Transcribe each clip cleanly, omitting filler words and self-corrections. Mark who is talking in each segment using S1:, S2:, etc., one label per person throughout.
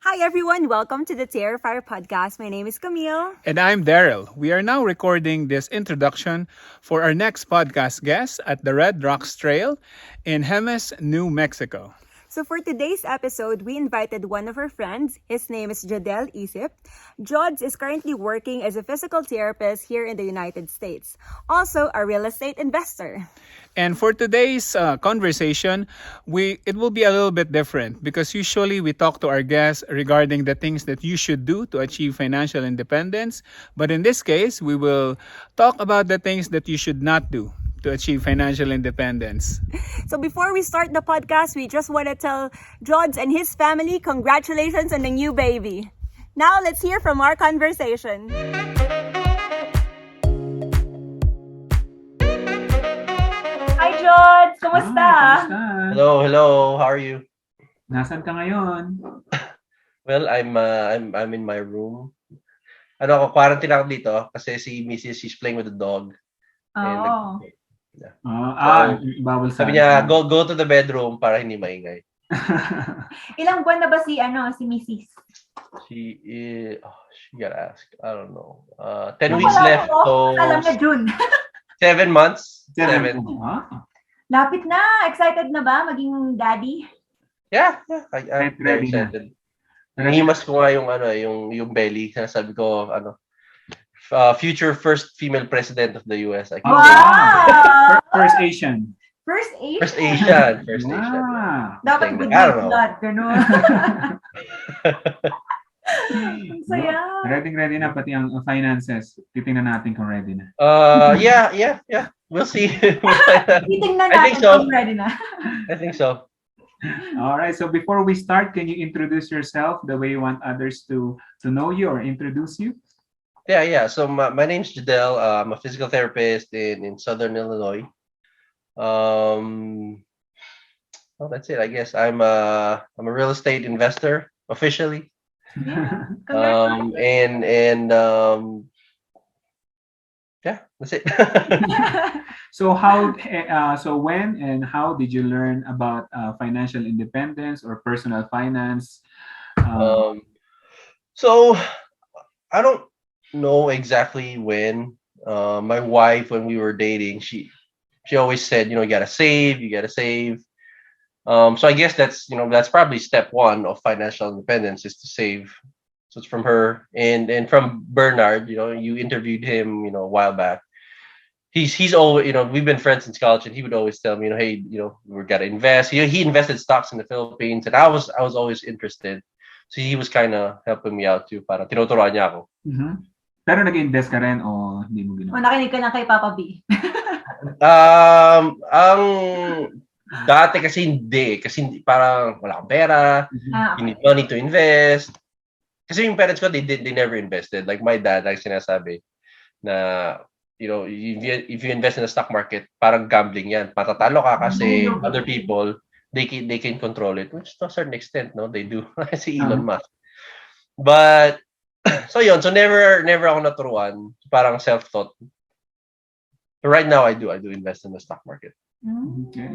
S1: Hi everyone, welcome to the TheraFIRE podcast. My name is Camille.
S2: And I'm Daryl. We are now recording this introduction for our next podcast guest at the Red Rocks Trail in Jemez, New Mexico.
S1: So for today's episode, we invited one of our friends. His name is Jadel Isip. Jods is currently working as a physical therapist here in the United States. Also a real estate investor.
S2: And for today's conversation, it will be a little bit different because usually we talk to our guests regarding the things that you should do to achieve financial independence. But in this case, we will talk about the things that you should not do to achieve financial independence.
S1: So before we start the podcast, we just want to tell Jods and his family congratulations on the new baby. Now let's hear from our conversation. Hi Jods, kumusta?
S3: Hello. How are you?
S2: Nasaan ka ngayon?
S3: Well, I'm in my room. Quarantine ako dito kasi si Mrs. she's playing with the dog.
S1: Oh.
S2: Bawal sa
S3: Sabi niya, go to the bedroom para hindi maingay.
S1: Ilang buwan na ba si Mrs.?
S3: She got asked. I don't know. 10 weeks left. So
S1: Alam na June.
S3: 7 months. 7.
S1: Lapit na. Excited na ba maging daddy?
S3: Yeah. I'm very excited. Nangimas ko nga yung belly. Sabi ko, future first female president of the US.
S1: Wow!
S2: First Asian.
S1: First Asian?
S3: First Asian.
S1: Dapat good blood, gano'n. Ang saya.
S2: Ready na pati ang finances. Titingnan natin kung ready na.
S3: Yeah. We'll see.
S1: Titingnan natin kung ready na.
S3: I think so.
S2: All right. So before we start, can you introduce yourself the way you want others to know you or introduce you?
S3: Yeah. So my name's Jadel. I'm a physical therapist in Southern Illinois. Well, that's it. I guess I'm a real estate investor officially. Yeah, that's it.
S2: So when and how did you learn about financial independence or personal finance?
S3: So I don't know exactly when. My wife, when we were dating, she always said, you gotta save. So I guess that's probably step one of financial independence is to save. So it's from her and from Bernard. You interviewed him, a while back. He's always, we've been friends since college, and he would always tell me, hey, we gotta invest. He invested stocks in the Philippines, and I was always interested. So he was kind of helping me out too. Para tinuturuan niya ako.
S2: Mm-hmm. Pero nag-invest ka rin o hindi mo ginawa?
S1: O nakinig ka lang kay Papa B.
S3: Ang dati kasi hindi. Kasi parang wala akong pera.
S1: Okay.
S3: You need money to invest. Kasi yung parents ko, they never invested. Like my dad, like sinasabi, na, if you invest in the stock market, parang gambling yan. Patatalo ka kasi other people, they can control it. Which to a certain extent, no, they do. Si Elon Musk. But, so never ako naturuan. Parang self-taught. But right now, I do invest in the stock market.
S2: Okay.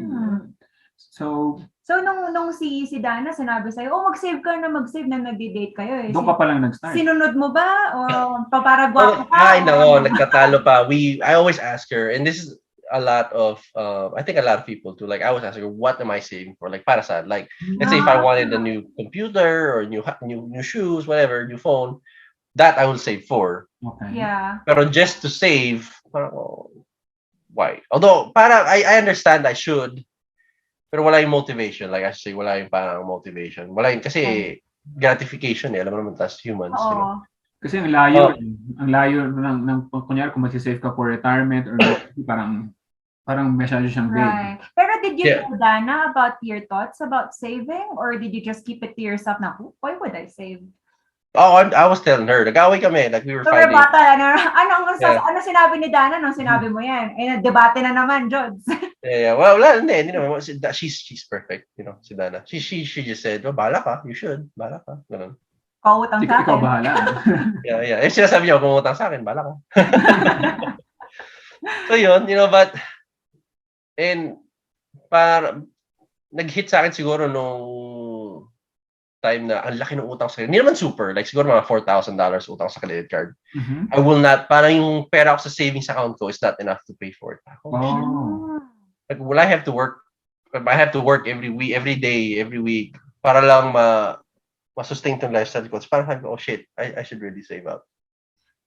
S2: So
S1: nung si Dana sinabi sa'yo, mag-save na nagde-date kayo eh.
S2: Doon ka pa lang nag-start.
S1: Sinunod mo ba? O paparagwapo ka?
S3: Ay, no, nagkatalo pa. I always ask her, and this is a lot of, I think a lot of people too. Like, I always ask her, what am I saving for? Like, para saan? Like, let's say if I wanted a new computer or new shoes, whatever, new phone, that I will save for.
S2: Okay.
S1: Yeah.
S3: Pero just to save, parang, why? Although, parang, I understand I should, pero wala yung motivation. Like I say, wala yung parang motivation. Wala yung, kasi gratification alam mo naman, tas humans.
S2: Kasi ang layo ng kunyari kung mag-save ka for retirement or parang masyado siyang vague.
S1: Right. Pero did you know, Dana, about your thoughts about saving? Or did you just keep it to yourself na, why would I save?
S3: I was telling her, nag-away kami, like we were fighting.
S1: Bata, ano sinabi ni Dana nung sinabi mo yan? Debate na naman, Jods.
S3: Yeah. Well, hindi naman. She's perfect, si Dana. She just said, bahala ka, you should, bahala ka. Ganun.
S1: Kautang sa akin.
S2: Ikaw bahala.
S3: Yeah. Sinasabi niya, kung utang sa akin, bahala ka. So yun, but, and, nag-hit sa akin siguro nung time na ang laki ng utang sa credit. Hindi naman super. Like, siguro mga $4,000 utang sa credit card.
S2: Mhm.
S3: I will not, parang yung pera ko sa savings account ko is not enough to pay for it. Oh, shit.
S2: Oh.
S3: Like, will I have to work? I have to work every week, every day, every week para lang ma-sustain tong lifestyle ko. So parang sabi ko, oh shit, I should really save up.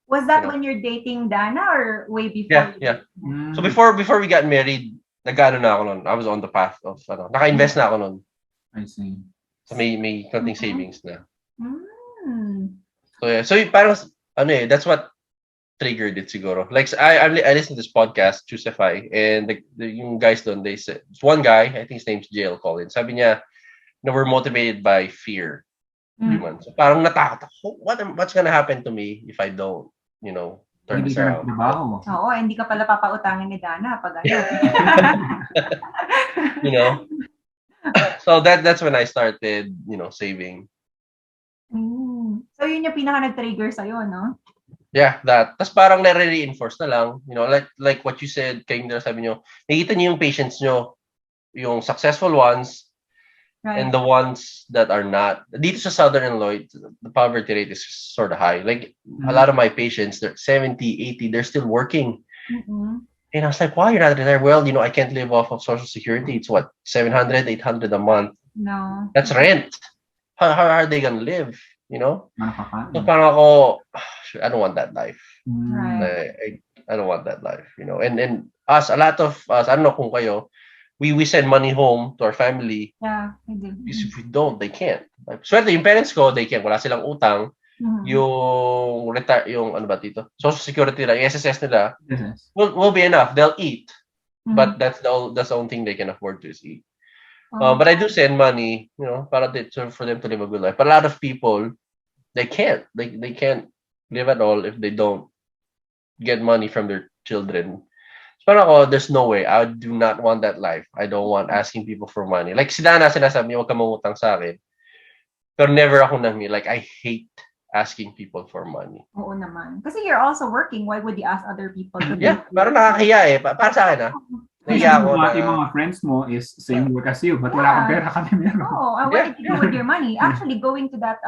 S1: Was that
S3: You know?
S1: when you're dating Dana or way before?
S3: Yeah.
S2: Mm.
S3: So before we got married, nag-ano na ako nun. I was on the path of, naka-invest na ako nun.
S2: I see.
S3: So may konting savings na.
S1: Mm.
S3: So yeah, so parang, that's what triggered it siguro. Like, I listened to this podcast, Choosify, and yung guys doon, they said, one guy, I think his name's Jadel Collins, sabi niya, we're motivated by fear. Human. So parang natakot ako. What's gonna happen to me if I don't, turn
S2: Hindi
S3: this
S2: ka
S3: around?
S2: nagtrabaho.
S1: Oo, hindi ka pala papautangin ni Dana pag ano.
S3: So that's when I started, saving.
S1: So yun yung pinaka nag-trigger sa'yo, no?
S3: Yeah, that. Tas parang nare-reinforce na lang, like what you said, kayong sabi nyo, nakita niyo yung patients nyo, yung successful ones,
S1: Right.
S3: and the ones that are not. Dito sa Southern Illinois, the poverty rate is sort of high. Like, a lot of my patients, they're 70, 80, they're still working.
S1: Mm-hmm.
S3: And I was like, why you're not there? Well, I can't live off of Social Security. It's what, 700, 800 a month.
S1: No.
S3: That's rent. How are they gonna live? So
S2: Nakakain.
S3: parang ako, I don't want that life.
S1: Right.
S3: I don't want that life. And us, a lot of us, I don't know kung kayo, we send money home to our family.
S1: Yeah, I do.
S3: Because if we don't, they can't. Swerte, yung parents ko, they can't. Wala silang utang.
S1: Mhm.
S3: Yung ano ba dito? Social Security nila, yung SSS nila,
S2: Yes.
S3: will be enough. They'll eat.
S1: Mhm.
S3: But that's the only thing they can afford to is eat.
S1: Oh.
S3: But I do send money, para for them to live a good life. But a lot of people, they can't. They can't live at all if they don't get money from their children. So parang ako, there's no way. I do not want that life. I don't want asking people for money. Like si Dana, sinasabi niya, huwag ka mangutang sa akin. Pero never ako nami. Like, I hate asking people for money.
S1: Oo naman. Kasi you're also working. Why would you ask other people to
S3: Yeah, parang nakakahiya eh. Para sa akin nahiya ako na.
S2: Yung mga friends mo is same work as you, but wala kang pera, kami meron.
S1: Oh, and what did you do with your money? Actually, going to that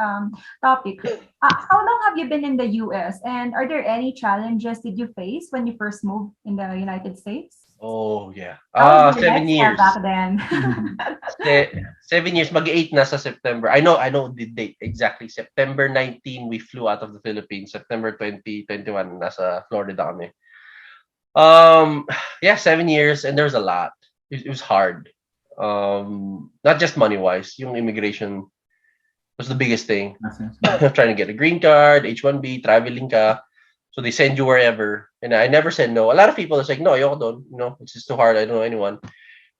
S1: topic, how long have you been in the US? And are there any challenges did you face when you first moved in the United States?
S3: Oh, yeah.
S1: How was your
S3: 7
S1: lifestyle
S3: years.
S1: back then?
S3: 7 years. Mag-8 na sa September. I know the date exactly. September 19, we flew out of the Philippines. September 20, 21, nasa Florida kami. 7 years, and there's a lot. It was hard. Not just money-wise. Yung immigration was the biggest thing. Trying to get a green card, H-1B, traveling ka. So they send you wherever. And I never said no. A lot of people is like, no, ayoko doon. It's just too hard. I don't know anyone.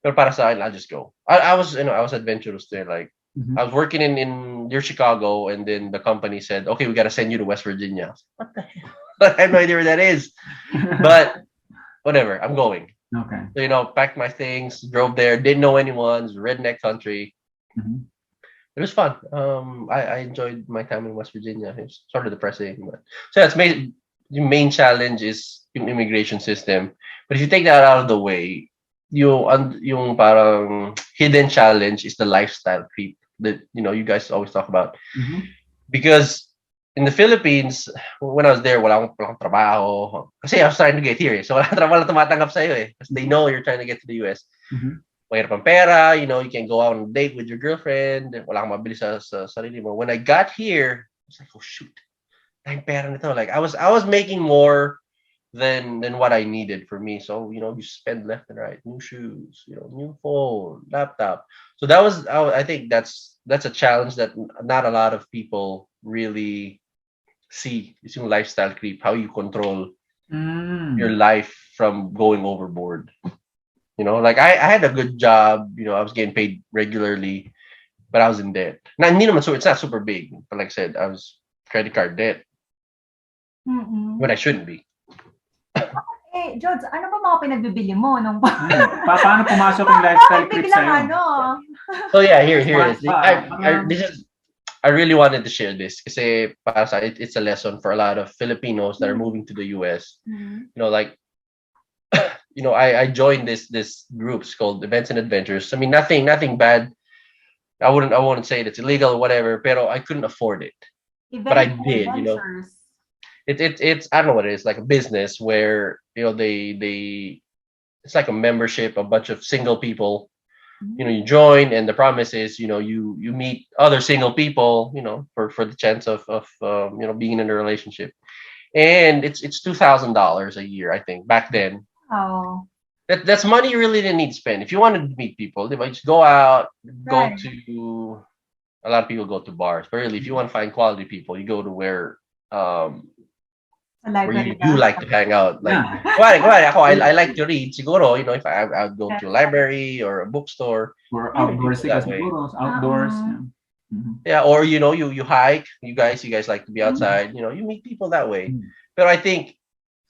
S3: Pero para sa akin, I'll just go. I was adventurous there. Like, I was working in near Chicago, and then the company said, okay, we got to send you to West Virginia. What the hell? I have no idea where that is. But whatever, I'm going.
S2: Okay.
S3: So, packed my things, drove there, didn't know anyone. It was a redneck country.
S2: Mm-hmm.
S3: It was fun. I enjoyed my time in West Virginia. It was sort of depressing, but so that's the main challenge is yung immigration system. But if you take that out of the way, yung parang hidden challenge is the lifestyle creep that you guys always talk about.
S2: Mm-hmm.
S3: Because in the Philippines, when I was there, wala akong trabaho. Kasi I was trying to get here. So wala tumatanggap sa'yo eh. Because they know you're trying to get to the US.
S2: Mm-hmm.
S3: Mahirap ang pera, you can't go out on a date with your girlfriend. Wala kang mabili sa sarili mo. When I got here, I was like, oh shoot. Tayong pera nito. Like I was making more than what I needed for me. So, you spend left and right. New shoes, new phone, laptop. So that was, I think that's a challenge that not a lot of people really see. It's yung lifestyle creep, how you control your life from going overboard. Like I had a good job, I was getting paid regularly, but I was in debt. Now, it's not super big, but like I said, I was credit card debt. When I shouldn't be.
S1: Jods, ano ba mga pinagbibili mo nung
S2: paano pumasok yung lifestyle creep sa'yo?
S3: So yeah, here it is. I really wanted to share this kasi para sa it's a lesson for a lot of Filipinos that are moving to the US. I joined this groups called Events and Adventures. I mean, nothing bad I wouldn't say it's illegal or whatever, pero I couldn't afford it. But I
S1: Events and
S3: did,
S1: adventures.
S3: it's I don't know what it is, like a business where they it's like a membership, a bunch of single people, you join, and the promise is, you meet other single people, for the chance of being in a relationship. And it's $2,000 a year, I think, back then.
S1: Oh,
S3: That's money you really didn't need to spend if you wanted to meet people. They might just go out, go
S1: right.
S3: to a lot of people go to bars, but really, if you want to find quality people, you go to um
S1: Sa
S3: where you
S1: library
S3: do
S1: ka.
S3: like to hang out. Like,
S2: Yeah.
S3: I like to read. Siguro, if I would go to a library or a bookstore,
S2: Or
S3: you meet people
S2: outdoorsy ka
S3: that way.
S2: siguro, outdoors.
S1: Uh-uh.
S2: Yeah. Mhm.
S3: Yeah, or you hike. You guys like to be
S1: Mhm.
S3: outside. You meet people that way.
S2: Mm.
S3: But I think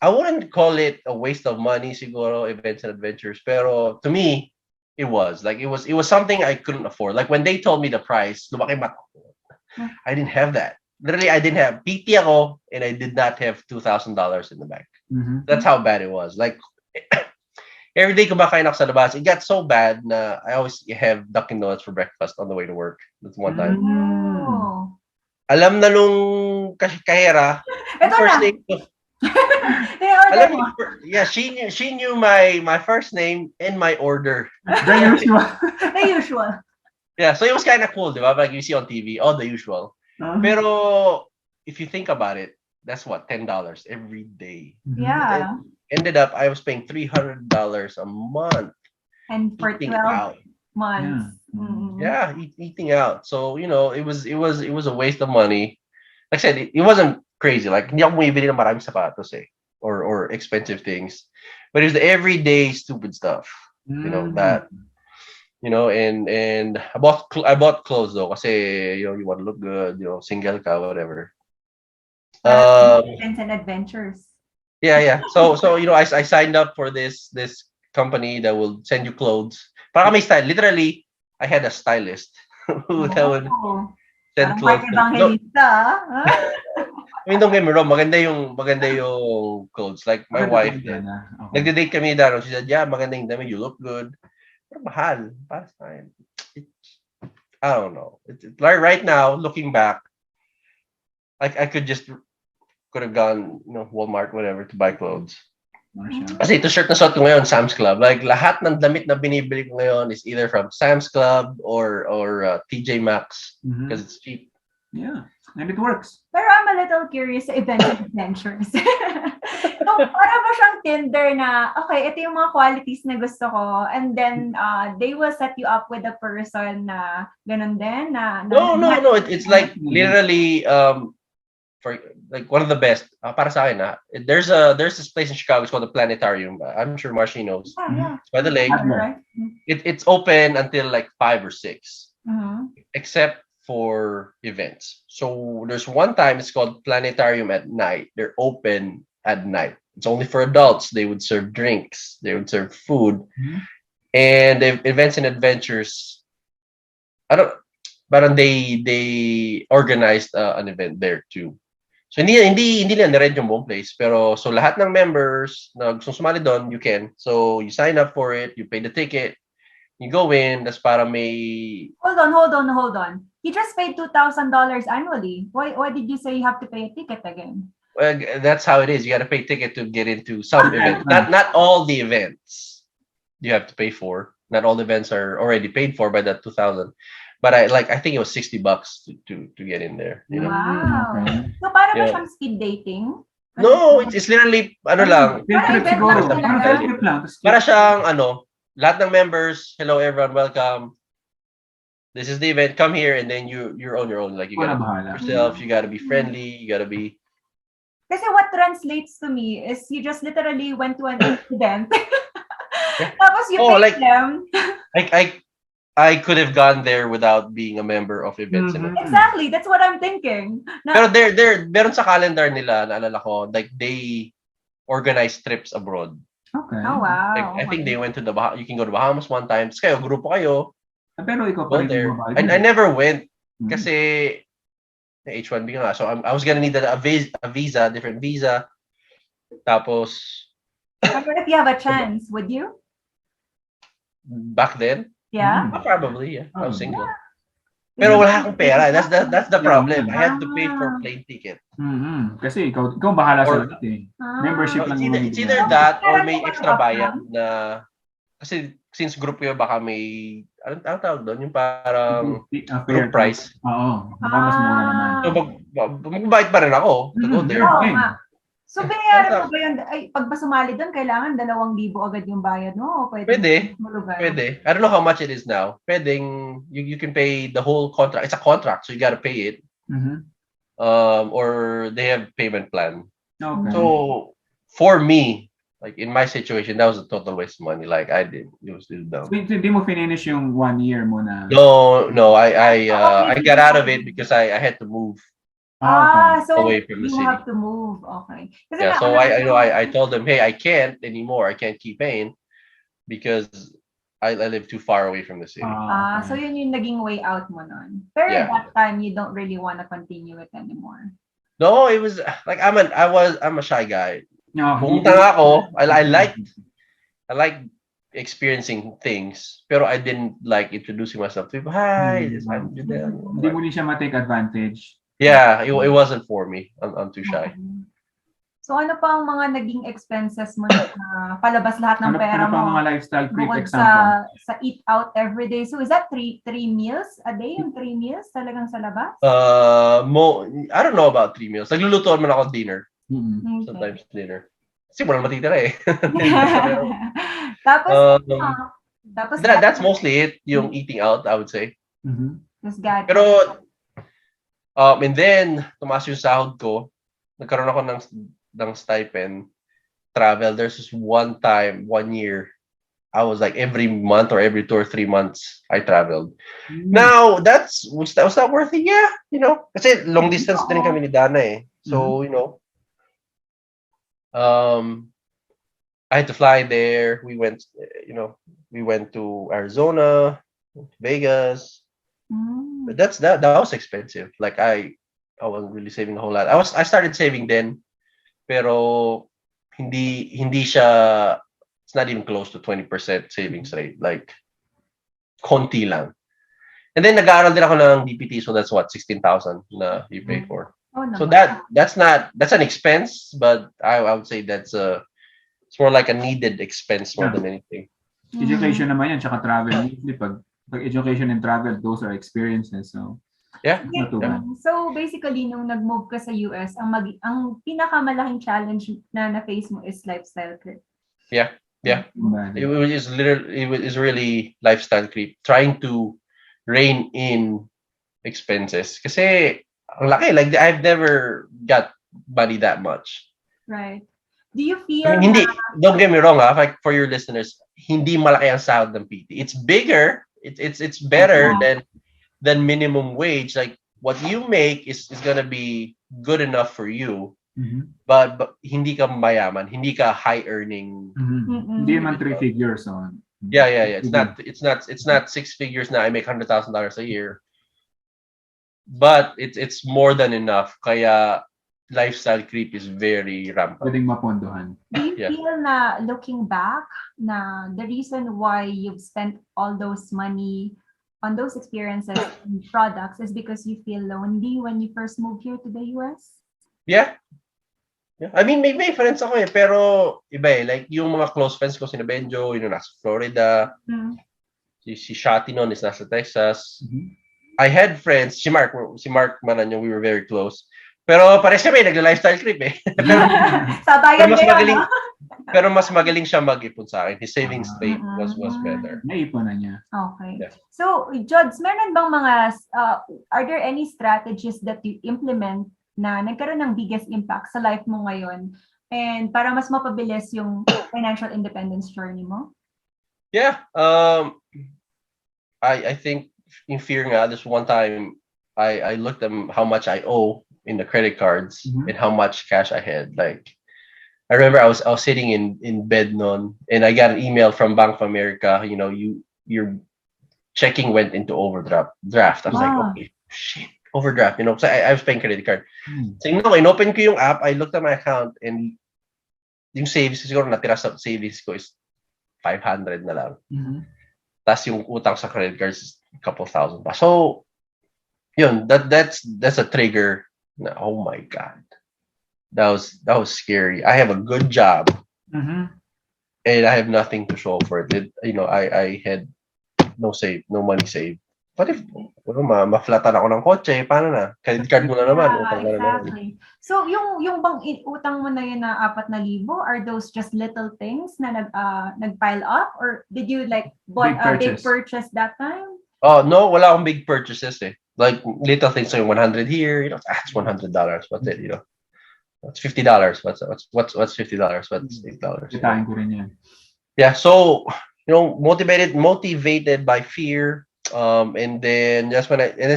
S3: I wouldn't call it a waste of money, siguro, events and adventures. Pero to me, it was like it was something I couldn't afford. Like when they told me the price, lumaki mata ko. I didn't have that. Literally, I didn't have PT ako, and I did not have $2,000 in the bank.
S2: Mhm.
S3: That's how bad it was. Like every day kumakain ako sa labas. It got so bad na I always have Dunkin' Donuts for breakfast on the way to work. That's one time.
S2: Mm.
S1: Oh.
S3: Alam na nung kahera, yung
S1: Ito na.
S3: first name ko.
S1: In-order
S3: Alam
S1: mo.
S3: mo, yeah, she knew my first name and my order.
S2: The usual.
S1: The usual.
S3: Yeah, so it was kind of cool, di ba? Like you see on TV, all the usual. Pero if you think about it, that's what, $10 every day. It
S1: Yeah.
S3: ended up I was paying $300 a month
S1: And for
S3: eating
S1: 12
S3: out.
S1: months.
S2: Yeah.
S1: Mm.
S3: Yeah, eating out. So it was a waste of money. Like I said, it wasn't crazy. Like hindi ako bumibili ng maraming sapatos or expensive things, but it's the everyday stupid stuff.
S2: Mm.
S3: That and I bought clothes though, kasi you want to look good, single ka, whatever.
S1: Para
S3: Um,
S1: events and adventures.
S3: yeah. So I signed up for this company that will send you clothes. Para may style. Literally, I had a stylist that would
S1: Oh.
S3: send
S1: Parang
S3: clothes
S1: Mark
S3: to me. No,
S1: Evangelista. Ah.
S3: I mean, don't get me wrong, maganda yung clothes. Like my
S2: Maganda
S3: wife
S2: po
S3: did.
S2: talaga. Okay.
S3: Nagde-date kami daro. She said, "Yeah, maganda yung dami. You look good." Pero mahal. Para sa akin. I don't know. Like right now, looking back, I could have gone, Walmart, whatever, to buy clothes.
S2: Marcia.
S3: Kasi ito shirt na suot ko ngayon, Sam's Club. Like lahat ng damit na binibili ko ngayon is either from Sam's Club or TJ Maxx
S2: Mhm.
S3: because it's cheap.
S2: Yeah. And it works.
S1: Pero I'm a little curious sa events and adventures. So, para ba siyang Tinder na, okay, ito yung mga qualities na gusto ko, and then they will set you up with a person na ganun din, na
S3: No. It's like literally for like one of the best para sa akin. There's this place in Chicago. It's called the Planetarium. I'm sure Marcy knows.
S1: Yeah.
S3: It's by the lake.
S1: Right?
S3: It's open until like 5 or 6.
S1: Mhm.
S3: Except for events. So there's one time it's called Planetarium at night. They're open at night. It's only for adults. They would serve drinks. They would serve food.
S2: Mhm.
S3: And events and adventures. I don't. But they organized an event there too. So hindi lang na-rent yung buong place, pero so lahat ng members na gustong sumali doon, you can. So you sign up for it, you pay the ticket, you go in, that's para may
S1: Hold on. You just paid $2,000 annually. Why did you say you have to pay a ticket again?
S3: that's how it is. You got to pay ticket to get into some events. Not all the events you have to pay for. Not all events are already paid for by that 2,000. But I think it was $60 to get in there.
S1: Wow.
S2: Okay.
S1: So, para ba
S3: Yeah.
S1: siyang speed dating?
S3: No, it's literally lang.
S2: Field trip
S1: event
S2: siguro.
S1: lang
S2: Parang
S1: talaga.
S2: field trip lang.
S3: Para siyang lahat ng members, hello everyone, welcome. This is the event. Come here, and then you're on your own. Like you gotta
S2: Wala
S3: be
S2: bahala.
S3: yourself. You gotta be friendly. You gotta be.
S1: Kasi what translates to me is you just literally went to an event.
S3: Yeah.
S1: Tapos you
S3: Oh,
S1: paid
S3: like-
S1: them.
S3: I could have gone there without being a member of events.
S2: Mhm.
S1: Exactly. That's what I'm thinking. Na,
S3: Pero meron sa calendar nila, naalala ko, like they organize trips abroad.
S2: Okay.
S1: oh, wow.
S3: Like, I think they went to you can go to Bahamas one time. Tapos kayo, grupo kayo,
S2: Pero ikaw
S3: go
S2: pa rin
S3: there.
S2: yung babae.
S3: I never went
S2: Mhm.
S3: kasi H1B nga. So I was gonna need a visa, different visa. Tapos
S1: But if you have a chance, would you?
S3: back then,
S1: Yeah?
S3: probably, yeah. I was
S2: Oh.
S3: single. Pero wala akong pera. That's the
S4: Yeah,
S3: problem.
S4: yeah.
S3: I had to pay for plane ticket.
S4: Kasi ikaw bahala sa
S3: Or
S4: lahat eh. Membership lang yung
S3: it's either
S4: bibigyan.
S3: that or
S1: Meron
S3: may
S1: ka bang
S3: extra bayad
S1: upfront?
S3: na kasi since group kayo baka may anong tawag doon yung parang
S4: Fair
S3: group price.
S4: Oo, baka mas mura naman.
S3: So magbayad pa rin ako to go there.
S1: Oo
S4: Okay.
S1: nga. So, bayaran mo ba yun? Ay, pag ba sumali doon, kailangan 2,000 agad yung bayad mo? O
S3: Pwede.
S1: mo lugar?
S3: Pwede. I don't know how much it is now. Pwedeng you can pay the whole contract. It's a contract, so you gotta pay it. Or they have payment plan.
S4: Okay.
S3: So for me, like in my situation, that was a total waste of money. Like I didn't. It was dumb.
S4: So, hindi mo finish yung 1 year mo na?
S3: No. I got out of it because I had to move
S1: So
S3: away from the
S1: you
S3: city.
S1: have to move. Okay. Kasi
S3: Yeah. So I told them, hey, I can't anymore. I can't keep paying because I live too far away from the city.
S1: So yun yung naging way out mo nun. Pero
S3: Yeah.
S1: that time, you don't really want to continue it anymore.
S3: No, it was like I'm a shy guy.
S4: No,
S3: Pumunta nga ako. I like experiencing things, pero I didn't like introducing myself to people. Hi, I'm Jadel.
S4: Hindi mo din siya ma-take advantage.
S3: Yeah, it wasn't for me. I'm too shy.
S1: So ano pa ang mga naging expenses mo na palabas lahat ng pera
S4: Ano pa
S1: mo?
S4: mga lifestyle creep
S1: Bukod
S4: example?
S1: sa eat out every day. So is that three meals a day? Yung 3 meals talagang sa labas?
S3: I don't know about 3 meals. Naglulutuan man ako dinner.
S1: Okay.
S3: Sometimes dinner. Kasi wala matitira eh.
S1: Tapos,
S3: that's mostly it, yung eating out, I would say. Pero, and then, tumaas yung sahod ko. Nagkaroon ako ng stipend. Travel. There's this one time, 1 year, I was like every month or every 2 or 3 months, I traveled. Now, was that worth it? Yeah, kasi long distance din kami ni Dana eh. So, I had to fly there. We went to Arizona, Vegas. But that was expensive. Like I wasn't really saving a whole lot. I started saving then, pero hindi siya. It's not even close to 20% savings rate. Like konti lang. And then nag-aaral din ako ng DPT, so that's what 16,000 na you pay for. So that's an expense, but I would say it's more like a needed expense more than anything.
S4: Education naman yan, tsaka travel. Usually pag education and travel, those are experiences. So
S3: yeah.
S4: Not too bad.
S1: So basically, nung nag-move ka sa US, ang pinakamalaking challenge na na-face mo is lifestyle creep.
S3: Yeah. It was really lifestyle creep. Trying to rein in expenses. Kasi ang laki. Like I've never got money that much.
S1: Right. Do you feel
S3: don't get me wrong, like for your listeners, hindi malaki ang sahod ng PT. It's bigger. It's better than minimum wage. Like what you make is gonna be good enough for you. But hindi ka mayaman, hindi ka high earning.
S4: Hindi man 3 figures on.
S3: Yeah. It's not 6 figures na I make $100,000 a year. But it's more than enough. Kaya lifestyle creep is very rampant.
S4: Pwedeng mapondohan.
S1: Do you feel na looking back na the reason why you've spent all those money on those experiences and products is because you feel lonely when you first moved here to the US?
S3: Yeah. I mean, may friends ako eh, pero iba eh. Like, yung mga close friends ko, sina Benjo, nasa Florida. Si Shati noon is nasa Texas. I had friends, si Mark Mananyo, we were very close. Pero pares kami, nagla-lifestyle creep eh.
S1: Sabayan kayo,
S3: pero mas magaling siya mag-ipon sa akin. His savings rate was better.
S4: Naipon na niya.
S1: Okay.
S3: Yeah.
S1: So, Jods, meron bang are there any strategies that you implement na nagkaroon ng biggest impact sa life mo ngayon and para mas mapabilis yung financial independence journey mo?
S3: Yeah. I think in fear nga, this one time I looked at how much I owe in the credit cards and how much cash I had. Like I remember I was sitting in bed noon and I got an email from Bank of America, your checking went into overdraft. I was like, okay, shit, overdraft, so I was paying credit card. So inopen ko yung app, I looked at my account and yung savings siguro natira sa savings ko is 500 na lang. Tapos yung utang sa credit cards is a couple thousand pa. So yun, that's a trigger. Oh my God. That was scary. I have a good job
S4: Mhm.
S3: and I have nothing to show for it. I had no money saved. What if ma-flatan ako ng kotse? Paano na? Credit card mo na naman,
S1: Yeah,
S3: utang ka na naman.
S1: exactly. So, yung bang utang mo na yun na 4,000, are those just little things na nag-pile up? Or did you like bought
S4: Big
S1: a big
S4: purchase.
S1: purchase that time?
S3: Oh, no, wala akong big purchases eh. Like little things like 100 here, it's $100. What's it, What's $50? What's $50? What's $8?
S4: Kitain ko rin yan.
S3: Yeah, so motivated by fear. And then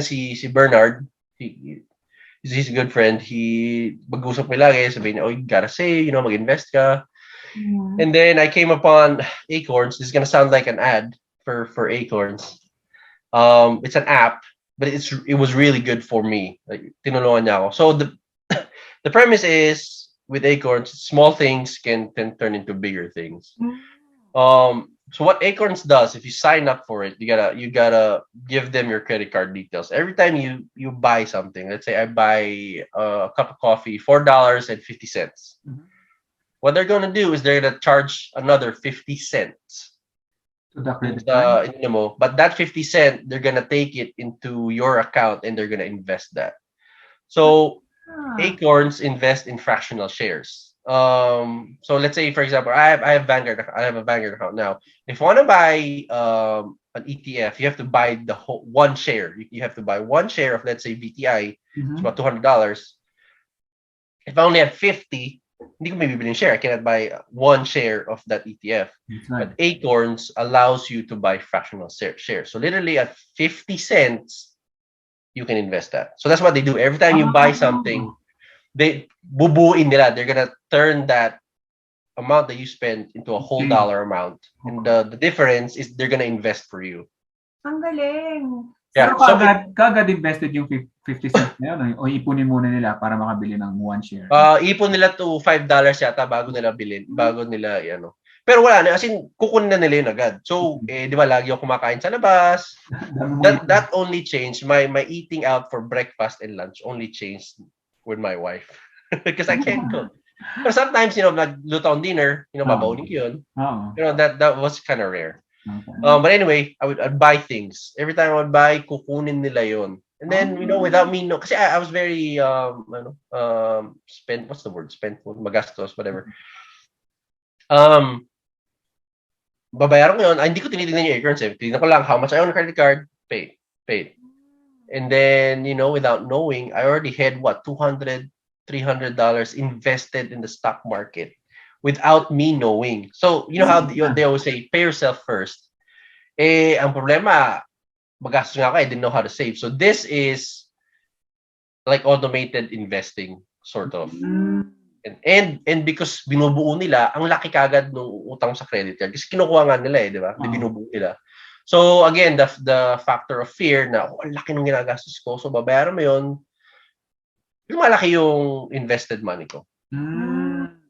S3: si Bernard, he's a good friend. He mag-usap ko lagi, sabihin niya, oh, you gotta save, mag-invest ka.
S1: Mhm.
S3: And then I came upon Acorns. This is gonna sound like an ad for Acorns. It's an app, but it was really good for me. Like tinulungan niya ako. So the premise is with Acorns, small things can turn into bigger things. So what Acorns does, if you sign up for it, you gotta give them your credit card details. Every time you buy something, let's say I buy a cup of coffee, $4.50.
S4: Mhm.
S3: What they're gonna do is they're gonna charge another 50 cents.
S4: To the credit card.
S3: But that 50 cent, they're gonna take it into your account and they're gonna invest that. So Acorns invest in fractional shares. So let's say, for example, I have a Vanguard account now. If you want to buy an ETF, you have to buy the whole one share. You have to buy one share of, let's say, VTI. It's about $200. If I only have 50, hindi ko may bibiling share. I cannot buy one share of that ETF.
S4: That's right.
S3: But Acorns allows you to buy fractional shares. So literally at 50 cents, you can invest that. So that's what they do. Every time you buy something, they bubuin nila. They're gonna turn that amount that you spend into a whole dollar amount. And the difference is they're gonna invest for you.
S1: Ang galing.
S3: Yeah.
S4: So,
S3: So
S4: kagad invested yung 50 cents na yun, o ipunin muna nila para makabili ng one share.
S3: ipon nila to $5 yata bago nila bilhin, bago nila Pero wala na, as in, kukunin na nila yun agad. So, di ba, lagi ako kumakain sa labas. That only changed. My eating out for breakfast and lunch only changed with my wife. Because I can't cook. But sometimes, nagluto akong dinner, babaunin ko yun. That was kind of rare.
S4: Okay.
S3: But anyway, I'd buy things. Every time I would buy, kukunin nila yun. And then, without me, kasi I was very, what's the word? Spendful, magastos, whatever. Babayaran ko yun. Hindi ko tinitingnan yung Acorns eh. Tingnan ko lang how much I own a credit card, pay. And then, without knowing, I already had $200, $300 invested in the stock market without me knowing. So, how they always say, pay yourself first. Ang problema, magastos nga ako, I didn't know how to save. So this is like automated investing, sort of. And because binubuo nila, ang laki kagad ng utang sa credit card. Kasi kinukuha nga nila di ba? Binubuo nila. So again, the factor of fear na, ang laki ng ginagastos ko. So babayaran mo yun, malaki yung invested money ko.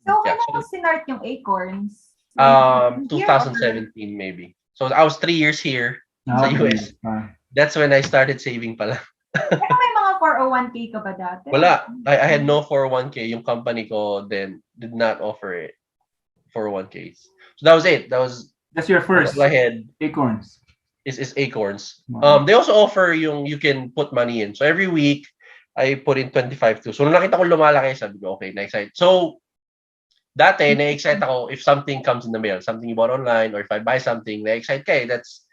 S1: So, kailan mo sinart yung Acorns?
S3: 2017 maybe. So I was 3 years here sa US. That's when I started saving pala.
S1: Pero may mga 401k ka ba dati?
S3: Wala. I had no 401k. Yung company ko then did not offer it 401ks. So that was it.
S4: That's your first
S3: all I had.
S4: Acorns.
S3: Is Acorns.
S4: Wow.
S3: They also offer you can put money in. So every week I put in 25 too. So nung nakita ko lumalaki, sabi ko okay, na-excite. So dati na-excite ako if something comes in the mail, something you bought online, or if I buy something, na-excite ka that's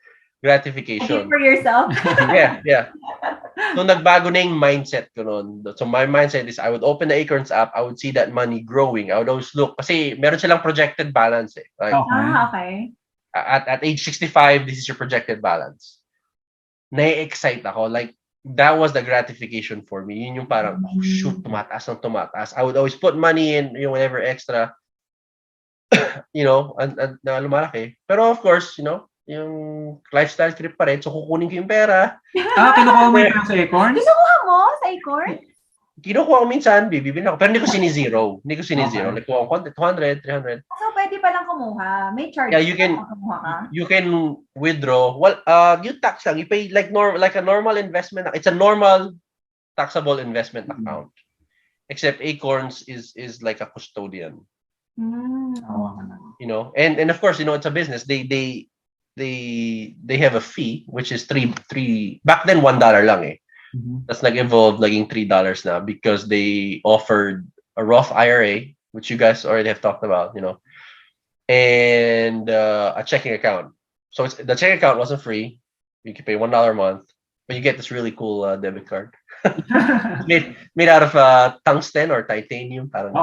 S3: gratification.
S1: For yourself.
S3: Yeah. So nagbago na yung mindset ko noon. So my mindset is I would open the Acorns app, I would see that money growing. I would always look kasi meron silang projected balance eh. Like,
S1: Okay.
S3: At age 65, this is your projected balance. Na-excite ako. Like, that was the gratification for me. Yun yung parang, oh, shoot, tumataas. I would always put money in, whatever extra, na lumalaki. Pero of course, yung lifestyle trip pa rin. So, kukunin ko yung pera.
S4: Kinukuha mo yung sa Acorns?
S1: Kinukuha mo sa Acorns?
S3: kinukuha ko minsan, bibili ako. Pero hindi ko sinizero. Hindi ko sinizero. Like, kuha ko konti, 200, 300.
S1: So, pwede palang kumuha. May charge
S3: Yeah, you
S1: pa
S3: can
S1: kung kumuha ka.
S3: you can withdraw. Well, you tax lang. You pay like a normal investment. It's a normal taxable investment account. Except Acorns is like a custodian. You know, and of course, you know, it's a business. They have a fee which is three back then $1 lang eh. That's nag-evolve naging $3 na because they offered a Roth IRA, which you guys already have talked about, you know, and a checking account. So the checking account wasn't free. You can pay $1 a month, but you get this really cool debit card. made out of tungsten or titanium. Parang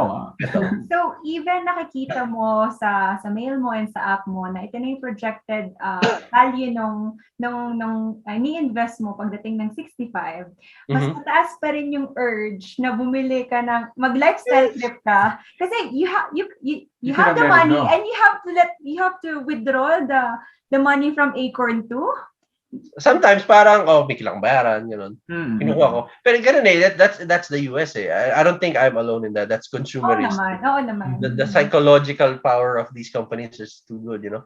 S1: So, even nakikita mo sa mail mo and sa app mo na ito na yung projected value nung ni-invest mo pagdating ng 65, mas mataas pa rin yung urge na bumili ka ng mag-lifestyle trip ka kasi you have the money and you have to withdraw the money from Acorn too.
S3: Sometimes parang may kilang bayaran, you know. Kinukuha ko. Pero ganun eh, that's the US eh. I don't think I'm alone in that. That's consumerist.
S1: Oo naman.
S3: The psychological power of these companies is too good, you know.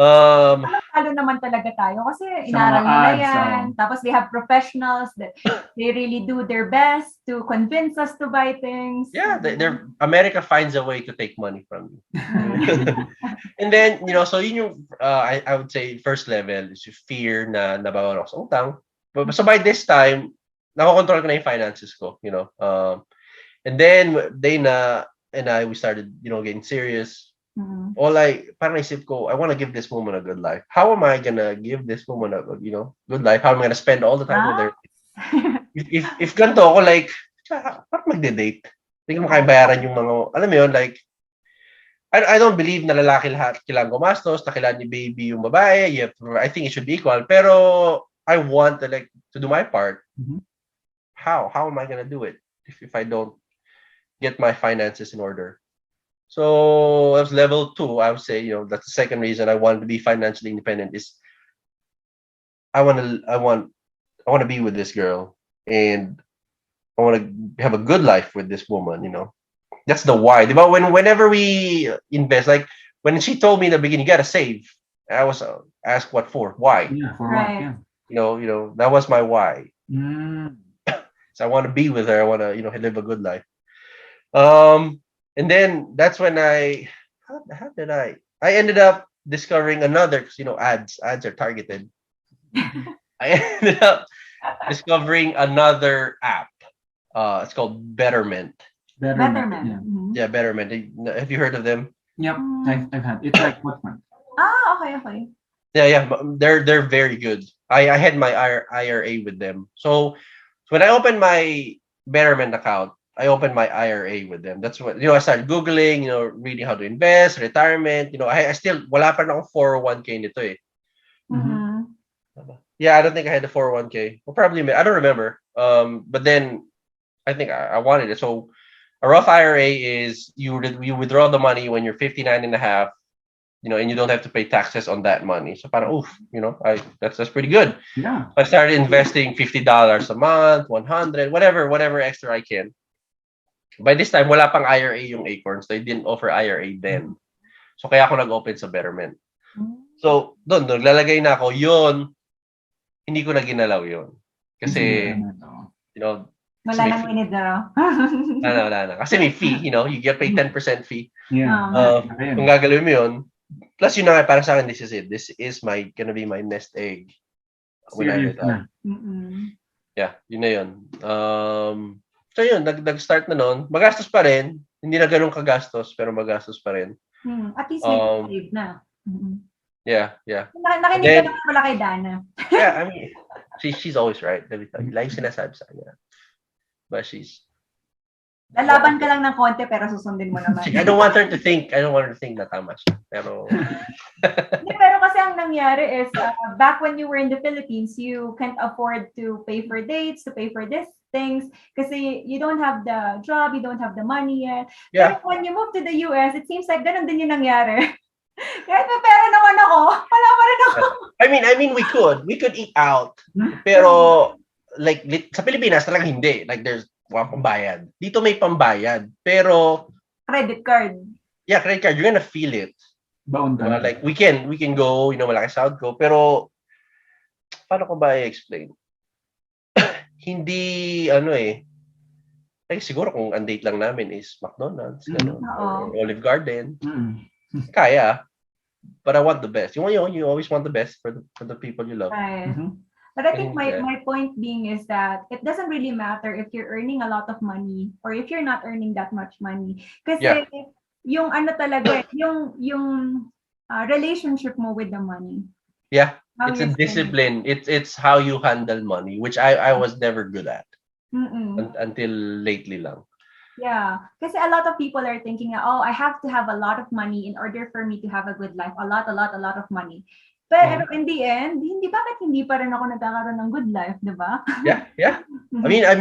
S1: Talo naman talaga tayo kasi inaral nila yan. Tapos they have professionals that they really do their best to convince us to buy things.
S3: Yeah, America finds a way to take money from you. And then, you know, so yun yung I would say first level is your fear na nabawalan ako sa utang. So by this time, nakokontrol ko na yung finances ko, you know. And then Dana and we started, you know, getting serious. Parang naisip ko, I want to give this woman a good life. How am I gonna give this woman a good life? How am I gonna spend all the time with her? If ganito ako, like, parang magde-date. Hindi ko makabayaran yung mga, alam mo yun, like, I don't believe na lalaki lahat kailangan gumastos, na kailangan ni baby yung babae. I think it should be equal. Pero I want to do my part. How am I gonna do it if I don't get my finances in order? So that's level 2. I would say, you know, that's the second reason I wanted to be financially independent is I want to be with this girl and I want to have a good life with this woman, you know. That's the why. But whenever we invest, like when she told me in the beginning, you gotta save. I was asked what for? Why?
S4: Yeah, for
S1: right.
S4: what? Yeah.
S3: You know, that was my why. So I want to be with her. I want to, you know, live a good life. And then that's when how did I ended up discovering another, because you know ads are targeted. I ended up discovering another app. It's called Betterment.
S1: Betterment.
S3: Yeah, Betterment. Have you heard of them?
S4: Yep, I've had. It's like what one?
S1: Okay.
S3: Yeah. They're very good. I had my IRA with them. So when I opened my Betterment account, I opened my IRA with them. That's what, you know, I started Googling, you know, reading how to invest, retirement. You know, I still, wala pa rin akong 401k nito eh. Yeah, I don't think I had the 401k. Well, probably, I don't remember. But then I think I wanted it. So a Roth IRA is you withdraw the money when you're 59 and a half, you know, and you don't have to pay taxes on that money. So parang, you know, that's pretty good.
S4: Yeah.
S3: I started investing $50 a month, 100, whatever extra I can. By this time, wala pang IRA yung Acorns. They didn't offer IRA then. So kaya ako nag-open sa Betterment. So doon naglalagay na ako. Yun, hindi ko na ginalaw yun. Kasi, you know,
S1: wala nang withdraw.
S3: wala na. Kasi may fee, you know, you get paid 10% fee.
S4: Yeah.
S3: Kung gagawin mo yun, plus yun na nga, para sa akin, this is it. This is gonna be my nest egg. When I retire. Yeah, yun na yun. So yun, nag-start na noon. Magastos pa rin. Hindi na ganun kagastos, pero magastos pa rin.
S1: At least nag-save na.
S3: Yeah.
S1: Nakinig ka naman pala kay Dana.
S3: Yeah, I mean, she's always right. Let me tell you. Like sinasabi sa kanya. But
S1: lalaban ka lang ng konti pero susundin mo naman.
S3: I don't want her to think na tama siya. Pero
S1: pero kasi ang nangyari is back when you were in the Philippines, you can't afford to pay for dates, to pay for these things kasi you don't have the job, you don't have the money yet.
S3: Yeah.
S1: Pero when you move to the US, it seems like ganun din yung nangyari. Kahit may pera naman ako, wala pa rin ako.
S3: I mean we could eat out. Pero like sa Pilipinas talagang hindi. Like walang pambayad. Dito may pambayad. Pero,
S1: Credit card.
S3: yeah, credit card, you're gonna feel it.
S4: Baon
S3: Diba?
S4: talaga.
S3: Like, we can go, malaki sahod ko, pero, paano ko ba i-explain? Hindi, ay, siguro kung ang date lang namin is McDonald's, gano'n, or Olive Garden, kaya. But I want the best. You always want the best for the people you love.
S1: Right.
S4: Mhm.
S1: But I think
S3: Yeah.
S1: my point being is that it doesn't really matter if you're earning a lot of money or if you're not earning that much money. Kasi
S3: Yeah.
S1: yung talaga, yung relationship mo with the money.
S3: Yeah.
S1: How
S3: It's a
S1: you spend it.
S3: discipline. It's how you handle money, which I was never good at
S1: Mm-mm.
S3: until lately lang.
S1: Yeah, kasi a lot of people are thinking, oh, I have to have a lot of money in order for me to have a good life. A lot of money. Pero in the end, bakit hindi pa rin ako nagkakaroon ng good life, di ba?
S3: Yeah. I mean, I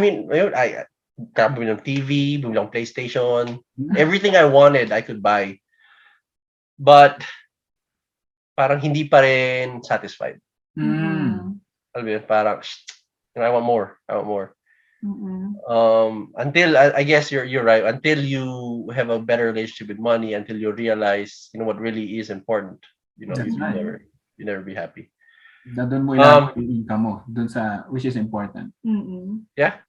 S3: bumili ng TV, bumili ng PlayStation, everything I wanted, I could buy. But parang hindi pa rin satisfied.
S1: Mm-mm.
S3: Alam mo yun, parang I want more.
S1: Mm-mm.
S3: Until I guess you're right. Until you have a better relationship with money, until you realize what really is important,
S4: That's right.
S3: you never be happy.
S4: Doon mo ilalagay yung income mo doon sa which is important.
S1: Mm-mm.
S3: Yeah,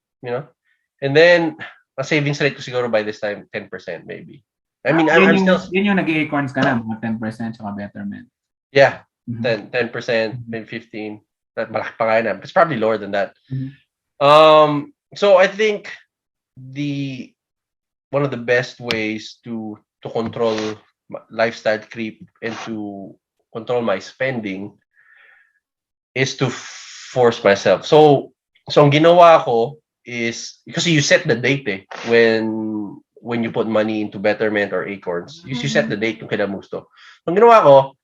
S3: and then a savings rate ko siguro by this time 10% maybe. I mean, I'm still
S4: yun yung nag-Acorns ka na mga 10% saka Betterment.
S3: yeah,
S4: Mhm.
S3: 10%, maybe 15. That malaki pa nga yun. It's probably lower than that.
S4: Mhm.
S3: So I think one of the best ways to control lifestyle creep and to control my spending is to force myself. So ang ginawa ko is because you set the date when you put money into Betterment or Acorns. You set the date kung kailan mo gusto. So ang ginawa ko,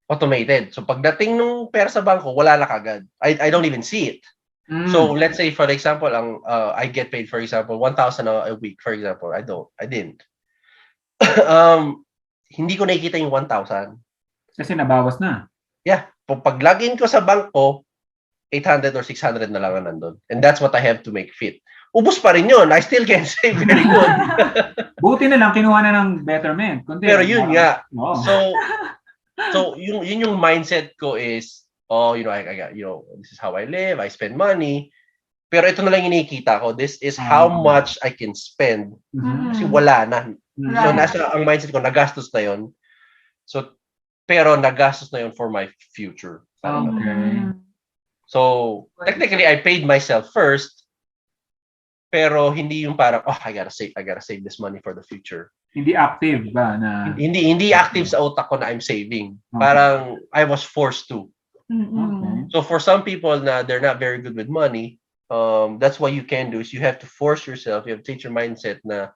S3: automated. So pagdating nung pera sa bangko, wala na kagad. I don't even see it. So let's say for example, I get paid for example 1,000 a week for example. I didn't. Hindi ko nakikita yung 1,000.
S4: Kasi nabawas na.
S3: Yeah, pag login ko sa bangko, 800 or 600 na lang ang nandun. And that's what I have to make fit. Ubus pa rin yun. I still can save very good.
S4: Buti na lang kinuha na ng Betterment. Kundi,
S3: Pero yun nga.
S4: Oh.
S3: So yung mindset ko is I got, this is how I live, I spend money. Pero ito na lang inikita ko. This is how much I can spend. Kasi wala na. So nasa ang mindset ko, nagastos na yun. So, pero nagastos na yun for my future.
S4: Okay.
S3: So, technically, I paid myself first. Pero hindi yung parang, I gotta save this money for the future.
S4: Hindi active ba na?
S3: Hindi active sa utak ko na I'm saving. Parang I was forced to.
S4: Okay.
S3: So for some people na they're not very good with money, that's what you can do is you have to force yourself, you have to teach your mindset na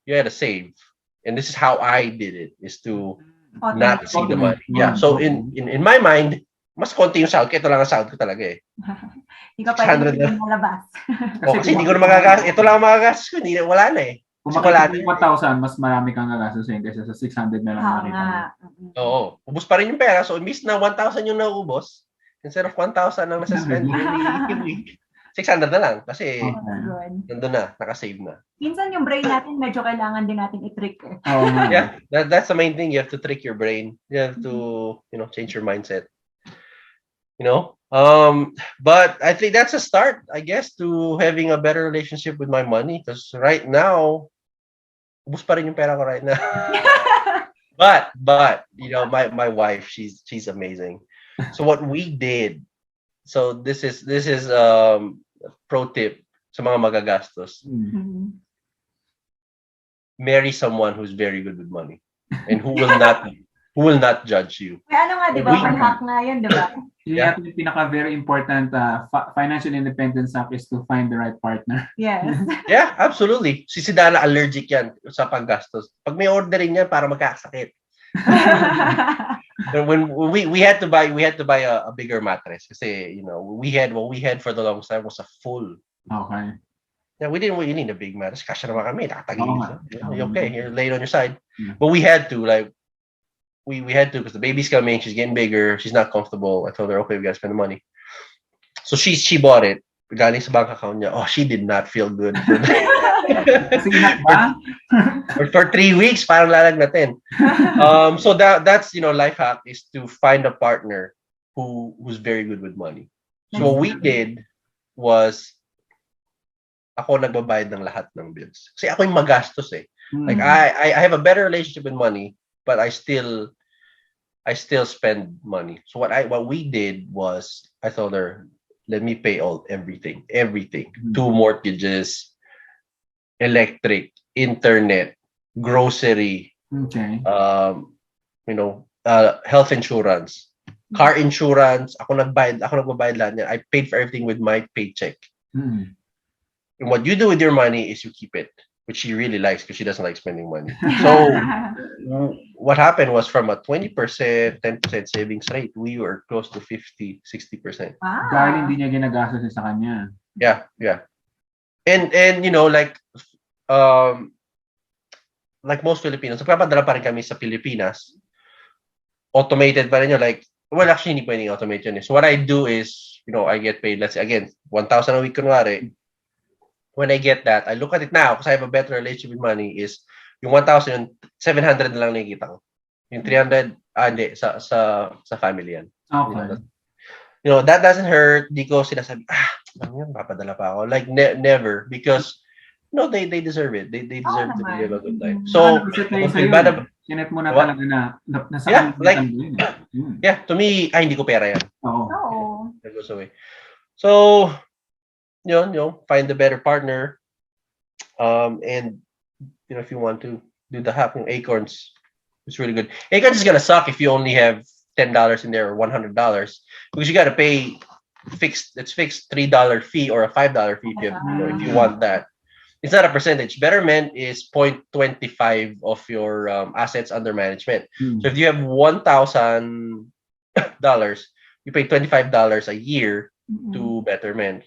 S3: you gotta save. And this is how I did it, is to not see the money. Yeah. So in my mind, mas konti yung sahod ko. Ito lang ang sahod ko talaga eh.
S1: Hindi ka pwede malabas.
S3: Kasi hindi ko na magagastos. Ito lang ang magagastos ko. Wala na eh.
S4: Kung makita mo yung 1,000, mas marami kang gagastusin kaysa sa 600 na lang nakita mo.
S3: Oo. Ubus pa rin yung pera. So, imbis na 1,000 yung nauubos, instead of 1,000 ang nasa-spend every week, 600 na lang. Kasi, nandun na. Nakasave na.
S1: Minsan yung brain natin, medyo kailangan din natin i-trick eh.
S3: Yeah. That's the main thing. You have to trick your brain. You have to, change your mindset. But I think that's a start, I guess, to having a better relationship with my money. Because right now, ubus pa rin yung pera ko right now. but my wife, she's amazing. So what we did, so this is pro tip sa mga magagastos. Marry someone who's very good with money and who will not judge you.
S1: Kaya ano nga, di ba? Hack nga yun, di ba?
S4: Yung pinaka very important financial independence hack is to find the right partner.
S1: Yes.
S3: Yeah, absolutely. Si Dana allergic yan sa paggastos. Pag may orderin yan para magkakasakit. When we had to buy a bigger mattress kasi what we had for the longest time was a full.
S4: Okay.
S3: Yeah, we didn't really need a big mattress. Kasya naman kami, nakatagilid. Okay, you're laid on your side. But we had to we had to because the baby's coming, she's getting bigger, she's not comfortable. I told her, okay, we gotta spend the money. So she bought it. galing sa bank account niya, oh, she did not feel good for,
S4: Kasi inak ba?
S3: for 3 weeks, parang lalagnatin. So that's, life hack is to find a partner who's very good with money. So what we did was, ako nagbabayad ng lahat ng bills. Kasi ako yung magastos eh. Like I have a better relationship with money, but I still spend money. So what we did was, I told her, let me pay everything. 2 mortgages, electric, internet, grocery,
S4: Okay.
S3: Health insurance, car insurance. Ako nagbabayad lahat niyan. I paid for everything with my paycheck. And what you do with your money is you keep it, which she really likes because she doesn't like spending money. So what happened was, from a 20%, 10% savings rate, we were close to 50, 60%.
S4: Dahil hindi niya ginagastos sa kanya.
S3: Yeah. And like most Filipinos, nagpapadala pa rin kami sa Pilipinas. Automated pa rin yun. Like, well, actually, hindi pwedeng automate yun. So what I do is, I get paid, let's say, again, 1,000 a week kunwari. When I get that, I look at it now because I have a better relationship with money, is yung 1,000, yung 700 na lang nakikita ko. Yung 300, hindi, sa family yan.
S4: Okay.
S3: That doesn't hurt. Di ko sinasabi, papadala pa ako. Like, never. Because, they deserve it. They deserve to live a good life. So,
S4: sinet mo na talaga na nasa
S3: to me, hindi ko pera yan.
S1: Oo.
S3: That goes away. So, find a better partner. And if you want to do the hack, Acorns, it's really good. Acorns is gonna suck if you only have $10 in there or $100, because you gotta pay fixed $3 fee or a $5 fee if you want that. It's not a percentage. Betterment is 0.25 of your assets under management. So if you have $1,000, you pay $25 a year to Betterment.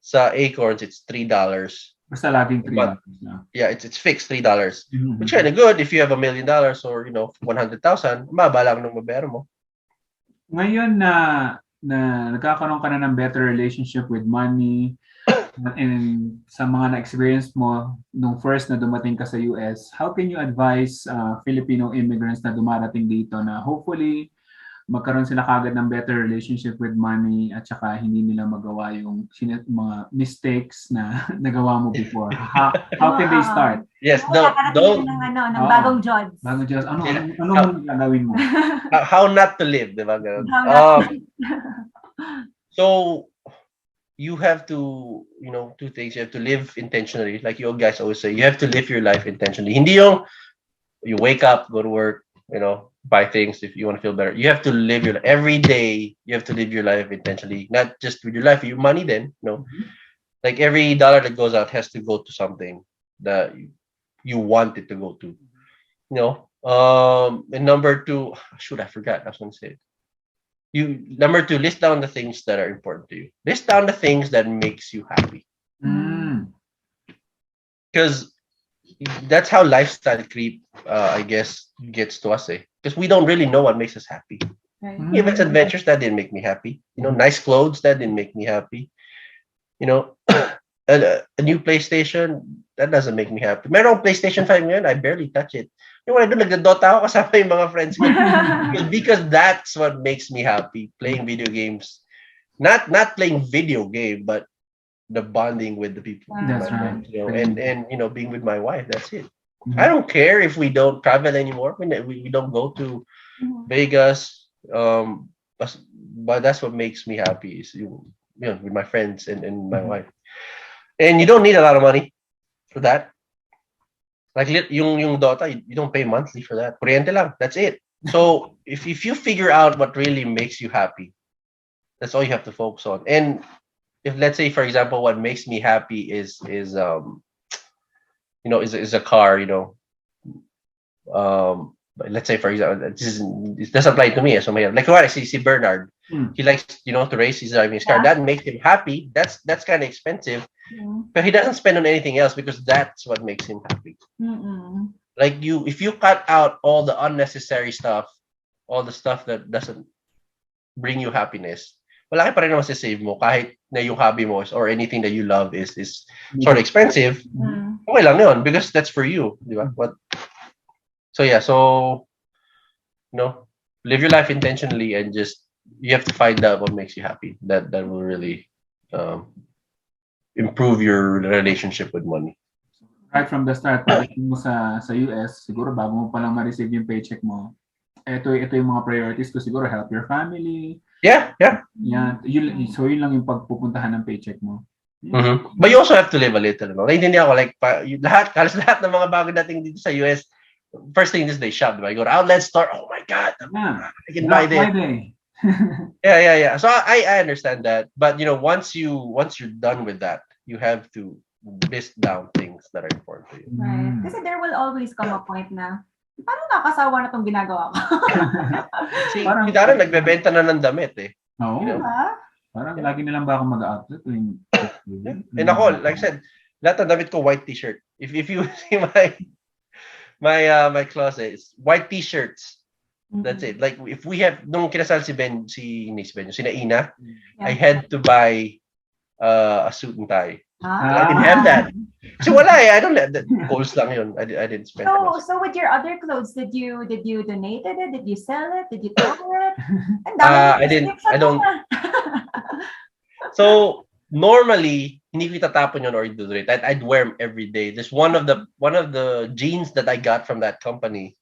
S3: Sa Acorns, it's $3.
S4: Basta laging $3 na.
S3: Yeah, it's fixed $3. Which kind of good if you have $1 million or 100,000. Mababa lang nung mabayaran mo.
S4: Ngayon na nagkakaroon ka na ng better relationship with money, and sa mga na-experience mo nung first na dumating ka sa US, how can you advise Filipino immigrants na dumarating dito na hopefully magkaroon sila kagad ng better relationship with money at saka hindi nila magawa yung mga mistakes na nagawa mo before? How can they start?
S3: Yes,
S1: don't ng bagong Jods.
S4: Bagong Jods. Ano mo gagawin mo?
S3: How not to live, di ba? So you have to, 2 things. You have to live intentionally. Like you guys always say, you have to live your life intentionally. Hindi yung you wake up, go to work, buy things if you want to feel better. You have to live your life. Every day, you have to live your life intentionally. Not just with your life, your money then. Like every dollar that goes out has to go to something that you want it to go to. And number 2, I forgot. I was going to say it. Number 2, list down the things that are important to you. List down the things that makes you happy. Because that's how lifestyle creep, I guess, gets to us. Because we don't really know what makes us happy.
S1: Right.
S3: If it's adventures, that didn't make me happy. Nice clothes, that didn't make me happy. A new PlayStation, that doesn't make me happy. Merong PlayStation 5 ngayon, I barely touch it. When I do, nagdodota ako kasama yung mga friends ko. Because that's what makes me happy. Playing video games. Not playing video game, but the bonding with the people.
S4: That's right.
S3: And being with my wife, that's it. I don't care if we don't travel anymore. We don't go to Vegas. But that's what makes me happy, is with my friends and my wife. And you don't need a lot of money for that. Like yung Dota, you don't pay monthly for that. Kuryente lang. That's it. So if you figure out what really makes you happy, that's all you have to focus on. And if, let's say, for example, what makes me happy is a car, let's say, for example, it doesn't apply to me. So like what I see Bernard, he likes, to race. He's driving his car. That makes him happy. That's kind of expensive, but he doesn't spend on anything else because that's what makes him happy. Like if you cut out all the unnecessary stuff, all the stuff that doesn't bring you happiness, malaki pa rin naman save mo kahit na yung hobby mo or anything that you love is sort of expensive. Okay lang yun because that's for you, di ba? So yeah, so live your life intentionally and just you have to find out what makes you happy. That will really improve your relationship with money.
S4: Right from the start, pagdating mo sa US, siguro bago mo palang ma-receive yung paycheck mo, ito yung mga priorities ko, siguro help your family.
S3: Yeah.
S4: Yan. So yun lang yung pagpupuntahan ng paycheck mo.
S3: Mm-hmm. But you also have to live a little. No? Naintindihan ko, like, halos lahat ng mga bago dating dito sa US, first thing is they shop. Diba? I go to outlet store, oh my God, I can buy this. Yeah. So I understand that. But, once you're done with that, you have to list down things that are important to you.
S1: Right. Kasi there will always come a point na, parang nakasawa na itong ginagawa ko.
S3: Si Dara nagbebenta na ng damit eh.
S4: Oo. Parang lagi nilang ba ako mag-outlet?
S3: And ako, like I said, lahat ng damit ko white t-shirt. If you see my closet, it's white t-shirts. That's it. Like if we have nung kinasal si Naina, I had to buy a suit and tie. I didn't have that. So wala eh. I don't have that. Goals lang yun. I didn't spend.
S1: So with your other clothes, did you donate it? Did you sell it? Did you throw it?
S3: I didn't. I don't. So normally hindi ko itatapon yun or donate. I'd wear them every day. There's one of the jeans that I got from that company.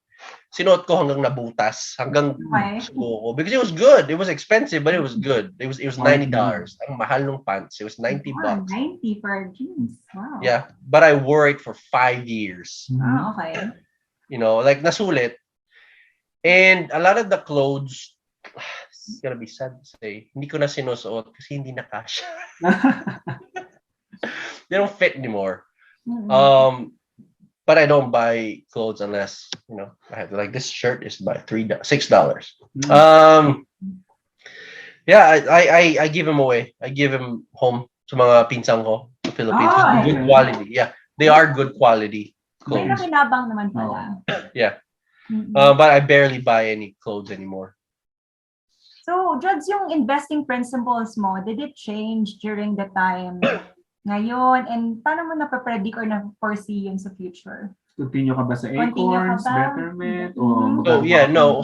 S3: Sinuot ko hanggang nabutas, hanggang suko ko. Because it was good. It was expensive, but it was good. It was $90. Ang mahal ng pants. It was $90.
S1: 90 for jeans. Wow.
S3: Yeah, but I wore it for 5 years.
S1: Okay.
S3: Like nasulit. And a lot of the clothes, it's gonna be sad to say, hindi ko na sinusuot kasi hindi na kasha. They don't fit anymore. But I don't buy clothes unless, I have to, like this shirt is by $6. Yeah, I give them away. I give them home to mga pinsang ko sa Philippines. Good quality. Yeah, they are good quality clothes.
S1: May nakinabang naman pala.
S3: Yeah. But I barely buy any clothes anymore.
S1: So, Juds, yung investing principles mo, did it change during the time ngayon? And paano mo napapredict or na-foresee yun sa future?
S4: Continue ka ba sa Acorns, Betterment?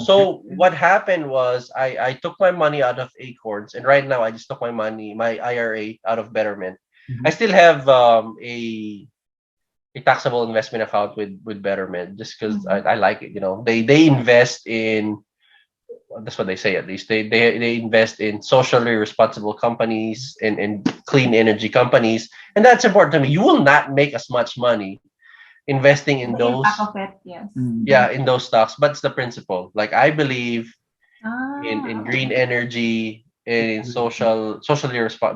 S3: So what happened was I took my money out of Acorns, and right now I just took my IRA out of Betterment. I still have a taxable investment account with Betterment just because I like it. They invest in, that's what they say at least. They invest in socially responsible companies and clean energy companies, and that's important to me. You will not make as much money investing in those.
S1: Yes.
S3: Yeah, in those stocks, but it's the principle. Like I believe in green energy and in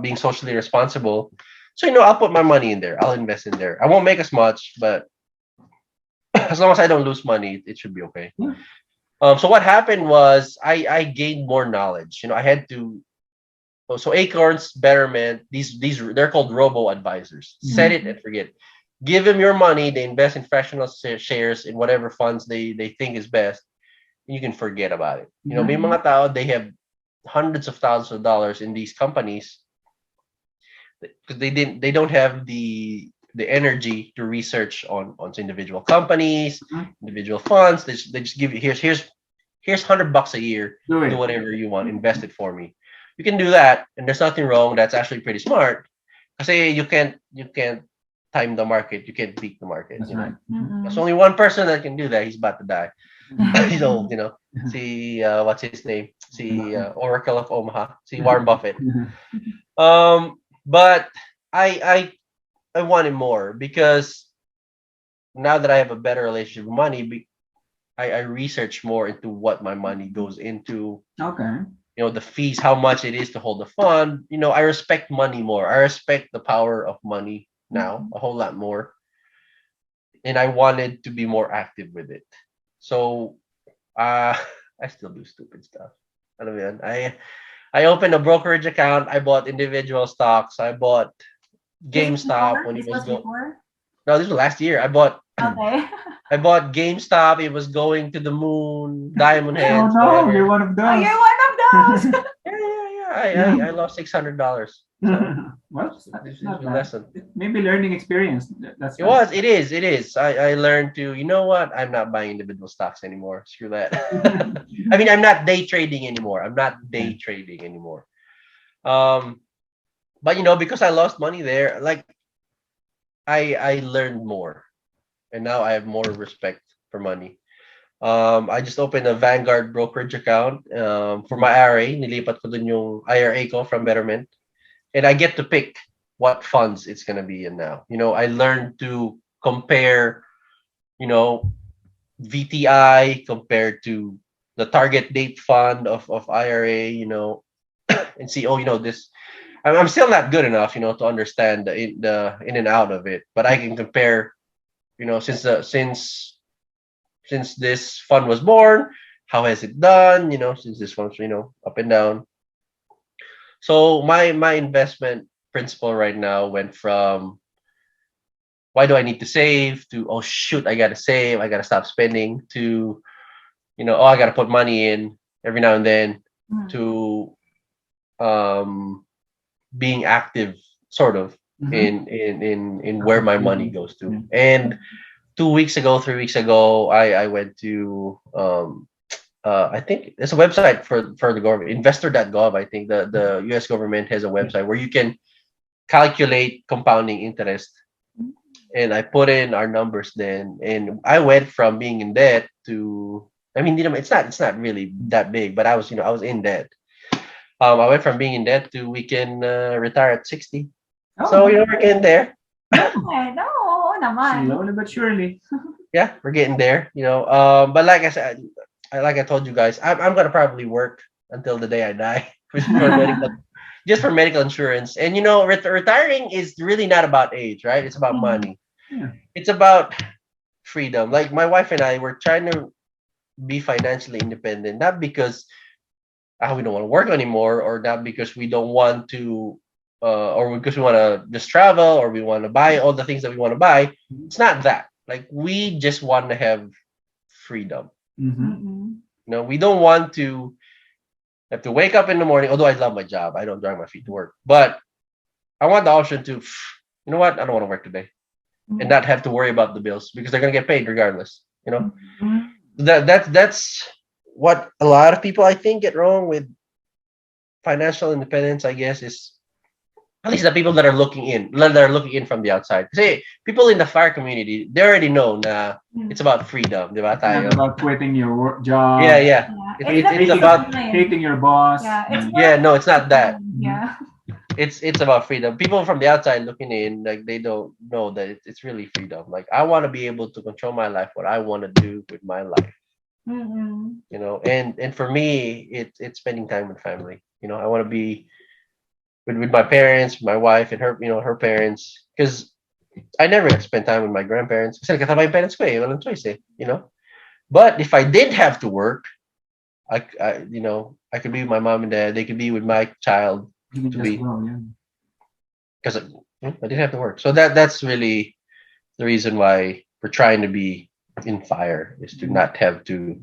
S3: being socially responsible. So I'll put my money in there. I'll invest in there. I won't make as much, but as long as I don't lose money, it should be okay. So what happened was I gained more knowledge. I had to. So Acorns, Betterment, these they're called robo advisors. Set it and forget. Give them your money. They invest in fractional shares in whatever funds they think is best. And you can forget about it. May mga tao, they have hundreds of thousands of dollars in these companies because they don't have the energy to research on individual companies, individual funds. They just give you here's $100 a year. Do whatever you want. Invest it for me. You can do that, and there's nothing wrong. That's actually pretty smart. Because you can't time the market. You can't beat the market.
S4: That's right.
S3: There's only one person that can do that. He's about to die. He's old. See what's his name? See Oracle of Omaha. See Warren Buffett. But I wanted more because now that I have a better relationship with money, I research more into what my money goes into.
S4: Okay.
S3: The fees, how much it is to hold the fund. I respect money more. I respect the power of money now a whole lot more. And I wanted to be more active with it. So I still do stupid stuff. Alam mo yun? I opened a brokerage account. I bought individual stocks. I bought GameStop when it was going. No, this was last year. I bought GameStop. It was going to the moon. Diamond hands.
S4: Oh no, you're one of those.
S1: You're one of those.
S3: Yeah. I lost $600. So
S4: Well,
S3: this
S4: it's
S3: is
S4: not
S3: a
S4: bad.
S3: lesson.
S4: Maybe learning experience. That's
S3: It was. It is. It is. I learned to. You know what? I'm not buying individual stocks anymore. Screw that. I mean, I'm not day trading anymore. I'm not day trading anymore. Um, but because I lost money there, like I learned more, and now I have more respect for money. I just opened a Vanguard brokerage account for my IRA. Nilipat ko dun yung IRA ko from Betterment, and I get to pick what funds it's gonna be in now. I learned to compare, you know, VTI compared to the target date fund of IRA, and see, this. I'm still not good enough, to understand the in and out of it, but I can compare, since this fund was born, how has it done, since this one's, up and down. So my investment principle right now went from why do I need to save to oh shoot, I gotta save, I gotta stop spending to oh, I gotta put money in every now and then to um being active sort of in where my money goes to. And 2 weeks ago, 3 weeks ago, I went to I think there's a website for the government, investor.gov. I think the US government has a website where you can calculate compounding interest. And I put in our numbers then, and I went from being in debt to, I mean, it's not really that big, but I was in debt. I went from being in debt to we can retire at 60. So we're getting there.
S1: No, naman.
S4: Slowly but surely.
S3: Yeah, we're getting there. But like I said, like I told you guys, I'm gonna probably work until the day I die just for medical insurance. And retiring is really not about age, right? It's about money.
S4: Yeah.
S3: It's about freedom. Like my wife and I were trying to be financially independent, not because we don't want to work anymore, or not because we don't want to, or because we want to just travel, or we want to buy all the things that we want to buy. It's not that. Like we just want to have freedom. We don't want to have to wake up in the morning. Although I love my job, I don't drag my feet to work, but I want the option to, you know what, I don't want to work today, and not have to worry about the bills because they're gonna get paid regardless. That's what a lot of people I think get wrong with financial independence. I guess is at least the people that are looking in from the outside. Say people in the fire community, they already know na it's about freedom, di ba
S4: It's not
S3: tayo?
S4: about quitting your job.
S3: Yeah. It's about
S4: hating your boss.
S3: no, it's not that.
S1: Yeah.
S3: It's about freedom. People from the outside looking in, like they don't know that it's really freedom. Like I want to be able to control my life, what I want to do with my life. And for me, it's spending time with family. I want to be with my parents, my wife, and her, her parents, because I never got to spend time with my grandparents. Kasi kasama yung parents ko eh, walang choice eh, But if I did have to work, I could be with my mom and dad. They could be with my child
S4: You can
S3: to
S4: just
S3: be,
S4: grow, yeah.
S3: because I didn't have to work. So that's really the reason why we're trying to be in fire, is to not have to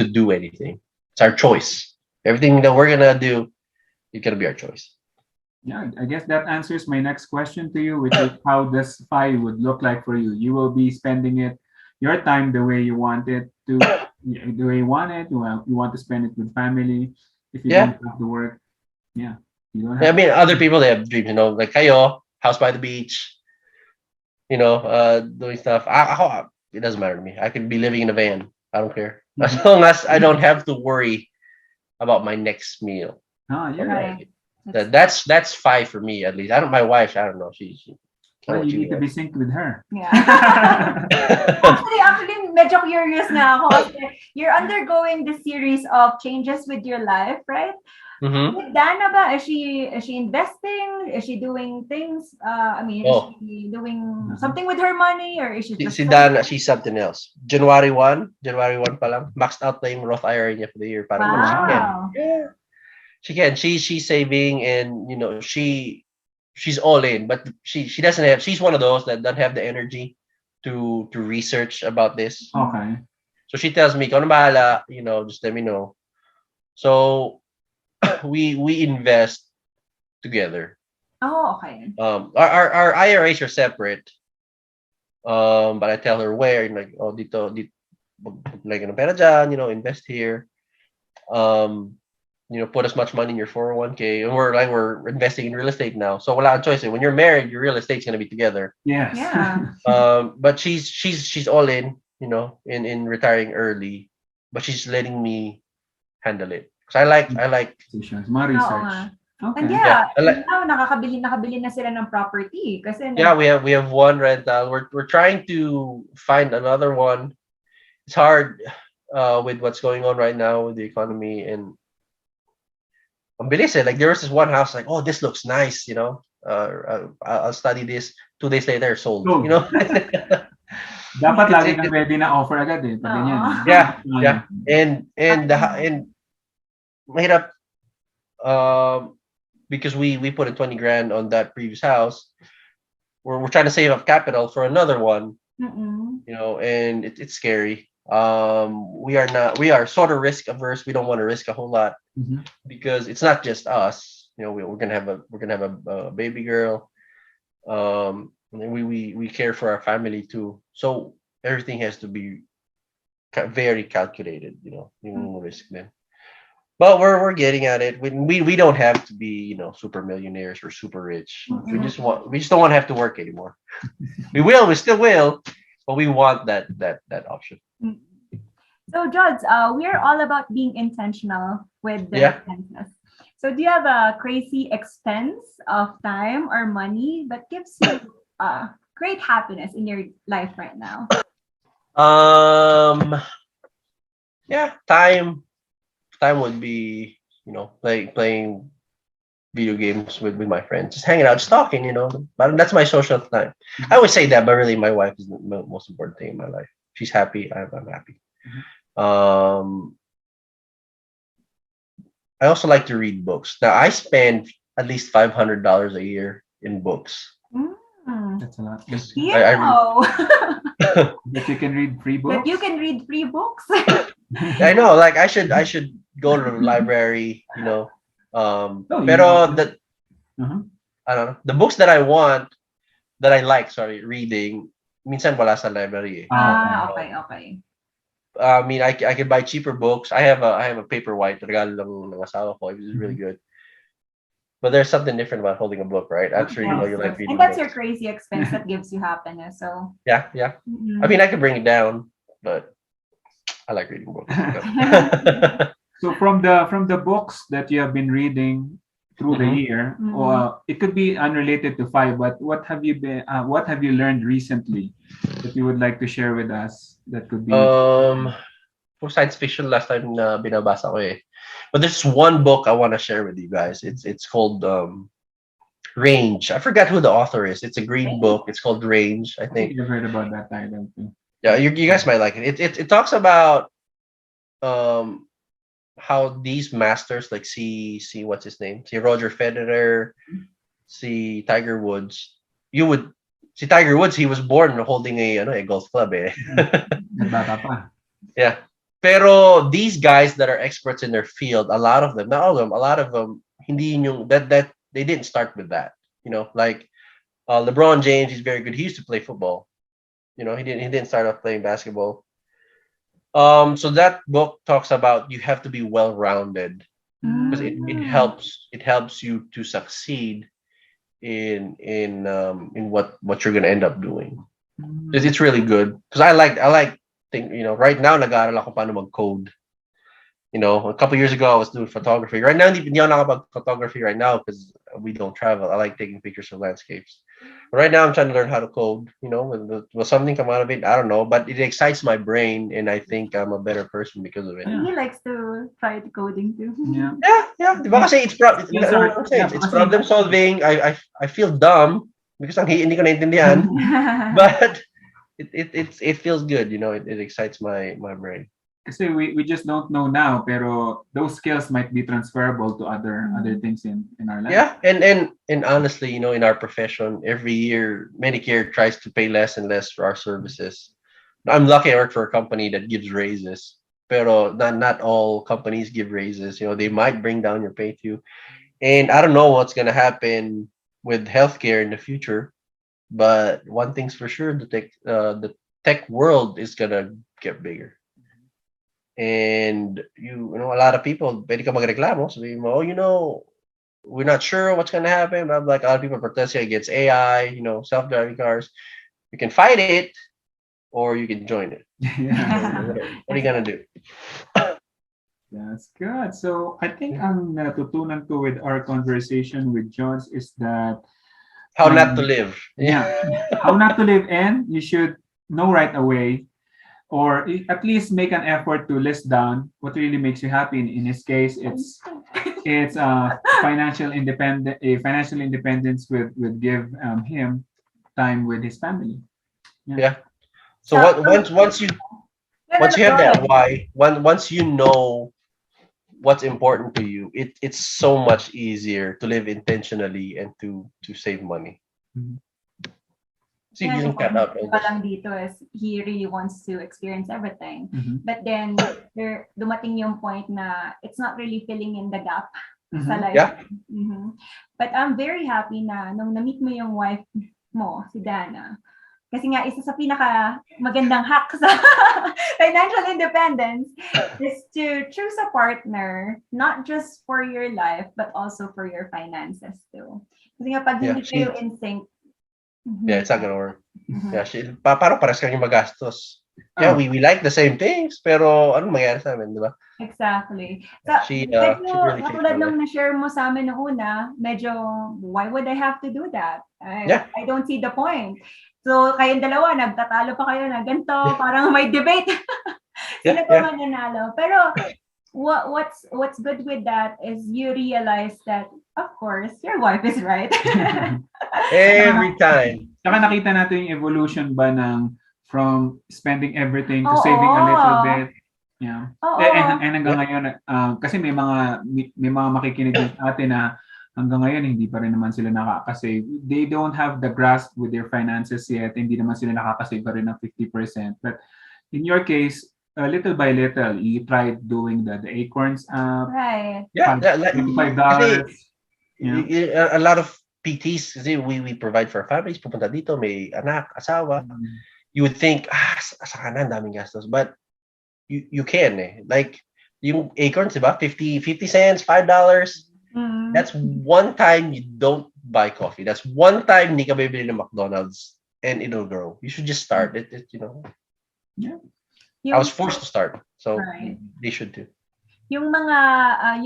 S3: do anything. It's our choice. Everything that we're gonna do, it's gonna be our choice.
S4: Yeah, I guess that answers my next question to you, which is how this FI would look like for you. You will be spending your time the way you want it to, the way you want it. You want to spend it with family. If you don't have to work, you don't have.
S3: I mean, other people, they have dreams, like kayo, house by the beach, doing stuff. It doesn't matter to me. I could be living in a van. I don't care. As long as I don't have to worry about my next meal.
S4: You're
S1: right.
S3: That's fine for me, at least. My wife, I don't know. She
S4: Well, you need to be synced with her.
S1: Yeah. actually, medyo curious na ako. Kasi you're undergoing this series of changes with your life, right? With Dana ba, is she investing? Is she doing things? Is she doing something with her money, or is she just
S3: si Dana, she's something else. January 1 pa lang, maxed out na yung Roth IRA niya for the year. Parang
S1: wow.
S3: She can. She's saving, and she's all in, but she doesn't have. She's one of those that don't have the energy to research about this.
S4: Okay.
S3: So she tells me, "Ikaw na bahala, just let me know." So we invest together.
S1: Oh, okay.
S3: Our IRAs are separate. But I tell her where, like, oh, dito like ng pera dyan, invest here. Um, put as much money in your 401k, and we're investing in real estate now. So wala kang choice. When you're married, your real estate's gonna be together.
S4: Yes.
S1: Yeah.
S3: But she's all in, in retiring early, but she's letting me handle it. Cause I like
S4: Decisions. Mga
S1: Oo
S4: research.
S1: nga.
S4: Okay.
S1: And
S3: yeah,
S1: yeah,
S3: I like
S1: now nakabili na sila ng property kasi
S3: yeah, we have one rental. We're trying to find another one. It's hard with what's going on right now with the economy, and ang bilis eh. Like there was this one house, like, oh, this looks nice, I'll study this. 2 days later, sold.
S4: Sold. Dapat
S3: It's-
S4: lagi
S3: it-
S4: kang ready na offer agad eh. Pag ganyan.
S1: Oo.
S3: yeah, and mahirap, because we put in 20 grand on that previous house. We're trying to save up capital for another one,
S1: Mm-mm.
S3: and it's scary. We are sort of risk averse. We don't want to risk a whole lot
S4: Mhm.
S3: because it's not just us. We're gonna have a baby girl. And then we care for our family too. So everything has to be very calculated. Yung risk then. But we're getting at it. We don't have to be super millionaires or super rich. We just don't want to have to work anymore. We still will, but we want that option.
S1: So, Jods, we are all about being intentional with the
S3: Yeah.
S1: expenses. So, do you have a crazy expense of time or money that gives you great happiness in your life right now?
S3: Yeah, time would be playing video games with my friends, just hanging out, just talking. But that's my social time. I always say that, but really, my wife is the most important thing in my life. She's happy, I'm happy. Um, I also like to read books. Now I spend at least $500 a year in books.
S1: Mm.
S4: That's a lot.
S3: Because
S1: You
S3: I read.
S1: know
S4: That you can read free books.
S1: that you can read free books.
S3: I know, like I should go to the library.
S4: Oh,
S3: Pero the
S4: Uh-huh.
S3: I don't know, the books that I like, sorry, reading, minsan wala sa library.
S1: Okay.
S3: I mean, I can buy cheaper books. I have a paperwhite regalo lang ng asawa ko. It was really good. But there's something different about holding a book, right? I'm sure you
S1: Yes,
S3: like
S1: yes.
S3: reading
S1: And that's your
S3: books.
S1: crazy expense that gives you happiness. So,
S3: Yeah. I mean, I could bring it down, but I like reading books.
S4: So from the books that you have been reading through the
S3: Mhm.
S4: year,
S1: Mhm.
S4: it could be unrelated to FI, but what have you learned recently that you would like to share with us? That could be
S3: For science fiction last time na binabasa ko eh. But there's one book I want to share with you guys. It's called Range. I forgot who the author is. It's a green book. It's called Range, I
S4: I think
S3: think.
S4: you've heard about that title too.
S3: Yeah, you guys might like it. It talks about um how these masters, like see what's his name? See Roger Federer, see Tiger Woods. You would see Tiger Woods, he was born holding a golf club eh.
S4: Nagbata pa.
S3: Yeah. Pero these guys that are experts in their field, a lot of them, not all of them, a lot of them, hindi yun yung that they didn't start with that. Like LeBron James, he's very good. He used to play football. He didn't start off playing basketball. So that book talks about you have to be well rounded because it helps you to succeed in what you're gonna end up doing. It's really good because I like think right now nag-aaral ako paano mag-code. A couple years ago I was doing photography. Right now hindi ako nakapag-photography right now because we don't travel. I like taking pictures of landscapes. But right now I'm trying to learn how to code. Will something come out of it? I don't know, but it excites my brain, and I think I'm a better person because of it.
S1: He likes to try the coding too.
S4: Yeah.
S3: Yeah. Di ba kasi
S4: Yes, sir.
S3: it's problem solving. I feel dumb because hindi ko naintindihan, but it feels good. It excites my brain.
S4: Kasi we just don't know now, pero those skills might be transferable to other things in our life.
S3: Yeah, and honestly, in our profession, every year Medicare tries to pay less and less for our services. I'm lucky I work for a company that gives raises. pero not all companies give raises. They might bring down your pay too. And I don't know what's gonna happen with healthcare in the future, but one thing's for sure: the tech world is gonna get bigger. And a lot of people, pwede ka magreklamo, sabihin mo, we're not sure what's gonna happen. I'm like, a lot of people protesting against AI, self-driving cars. You can fight it, or you can join it.
S4: Yeah,
S3: What are you gonna do?
S4: that's good. So I think ang natutunan ko with our conversation with Jones is that
S3: How not to live?
S4: yeah, how not to live, and you should know right away, or at least make an effort to list down what really makes you happy. In his case, it's financial independence with give him time with his family.
S3: Yeah. So once you
S1: No, no,
S3: once
S1: no,
S3: you
S1: go
S3: have that
S1: ahead.
S3: why, once you know what's important to you, it's so much easier to live intentionally and to save money.
S4: Mhm.
S3: See,
S5: Yeah, the
S3: using cut
S5: point
S3: up.
S5: pa lang dito is he really wants to experience everything.
S4: Mhm.
S5: But then dumating yung point na it's not really filling in the gap sa
S4: Mhm.
S5: life.
S3: Yeah.
S5: Mhm. But I'm very happy na nung na-meet mo yung wife mo, si Dana. Kasi nga, isa sa pinaka magandang hack sa financial independence is to choose a partner, not just for your life, but also for your finances too. Kasi nga, pag
S3: Yeah,
S5: hindi kayo in sync,
S3: Yeah, it's not gonna work.
S5: Mhm.
S3: Yeah, parang pares kami magastos. Yeah,
S4: Oh.
S3: we like the same things, pero ano mangyayari sa amin, di ba?
S5: Exactly. So,
S3: She
S5: medyo
S3: really changed
S5: katulad
S3: my
S5: nung
S3: life.
S5: na-share mo sa amin noong una, medyo, why would I have to do that?
S3: Yeah.
S5: I don't see the point. So, kayong dalawa, nagtatalo pa kayo na ganito, parang may debate. Sino
S3: Yeah,
S5: pa
S3: yeah.
S5: mananalo? Pero, what's good with that is you realize that, of course, your wife is right.
S3: Every time.
S4: Saka nakita natin yung evolution ba from spending everything to
S5: Oo.
S4: saving a little bit. Yeah.
S5: Oo.
S4: And hanggang ngayon, kasi may mga makikinig din sa atin na hanggang ngayon hindi pa rin naman sila nakakasave. They don't have the grasp with their finances yet. Hindi naman sila nakakasave pa rin ng 50%. But in your case, little by little, you tried doing the Acorns app,
S5: Right.
S3: Yeah,
S4: $25.
S3: a lot of PTs, kasi we provide for families, pupunta dito, may anak, asawa. You would think, sa kanan, daming gastos. But you can Like, yung Acorns, diba? 50 cents, $5.
S5: Mm.
S3: That's one time you don't buy coffee. That's one time hindi ka bibili ng McDonald's and it'll grow. You should just start it.
S4: Yeah.
S3: I was forced to start. So
S5: Right.
S3: they should too.
S5: Yung mga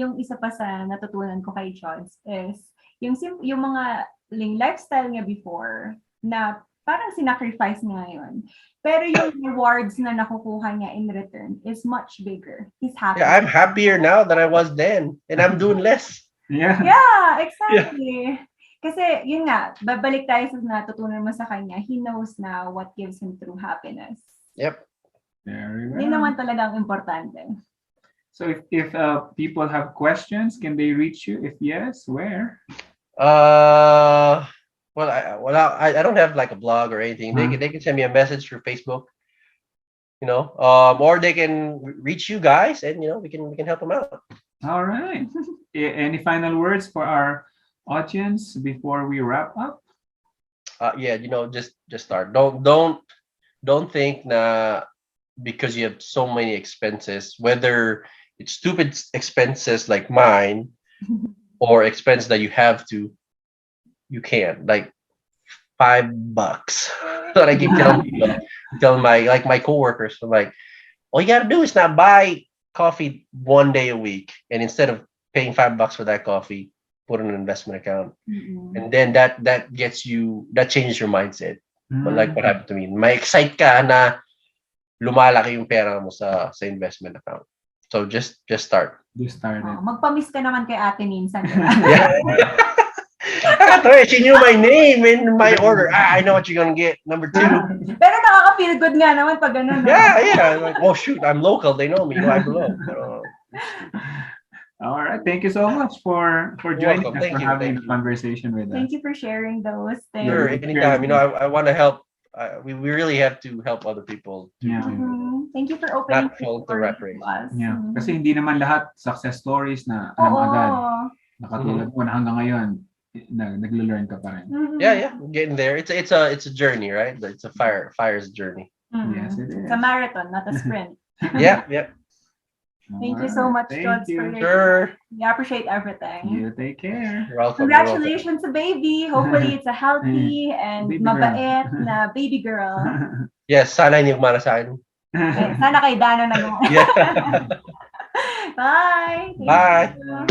S5: yung isa pa sa natutunan ko kay Jones is yung mga lifestyle niya before na parang sinacrifice niya ngayon. Pero yung rewards na nakukuha niya in return is much bigger. He's happy.
S3: Yeah, I'm happier now than I was then, and I'm doing less.
S4: Yeah.
S5: Yeah, exactly. Kasi yun nga, babalik tayo sa natutunan mo sa kanya. He knows now what gives him true happiness.
S3: Yep.
S4: Very
S5: Yun
S4: well.
S5: naman talagang importante.
S4: So if people have questions, can they reach you? If yes, where?
S3: Well, I don't have like a blog or anything. They can send me a message through Facebook, or they can reach you guys, and we can help them out.
S4: All right. Any final words for our audience before we wrap up?
S3: Yeah, just start. Don't think na because you have so many expenses, whether it's stupid expenses like mine or expense that you have to, you can't. Like $5. That I keep telling people, tell my coworkers, I'm like, all you gotta do is not buy coffee one day a week, and instead of paying $5 for that coffee, put in an investment account, and then that changes your mindset. But like what happened to me, may excite ka na lumalaki yung pera mo sa investment account. So just start.
S4: Just started.
S5: Magpa-miss ka naman kay ate minsan.
S3: She knew my name and my order. I know what you're gonna get. Number 2.
S5: Pero nakaka-feel good nga naman pag ganun.
S3: Yeah. Like, oh shoot, I'm local. They know me. I belong.
S4: All right. Thank you so much for joining
S3: welcome.
S4: us,
S3: Thank
S4: for
S3: you.
S4: having
S3: Thank
S4: a
S3: you.
S4: conversation with us.
S5: Thank you for sharing those things.
S3: Sure, anytime. I want to help we really have to help other people to,
S4: Yeah.
S5: Thank you for opening
S3: not fall into
S5: your
S3: rat
S5: story
S3: race.
S5: to us.
S4: Yeah. Kasi hindi naman lahat success stories na alam
S5: Oo.
S4: agad. Nakatulad mo na hanggang ngayon, naglo-learn ka pa rin.
S3: Yeah, getting there. It's a journey, right? It's a fire's journey.
S4: Yes, it is.
S5: It's a marathon, not a sprint.
S3: Yeah.
S5: Thank you so much,
S4: Thank
S5: Jods,
S4: you.
S5: for your
S3: Sure.
S5: We appreciate everything.
S4: You take care.
S3: You're welcome.
S5: Congratulations to baby. Hopefully it's a healthy and
S4: Baby girl.
S5: mabait na baby girl.
S3: Yes, sana hindi kumana sa akin.
S5: Okay, sana kay Dana na naman.
S3: Yeah.
S5: Bye. Thank
S3: Bye.
S5: you.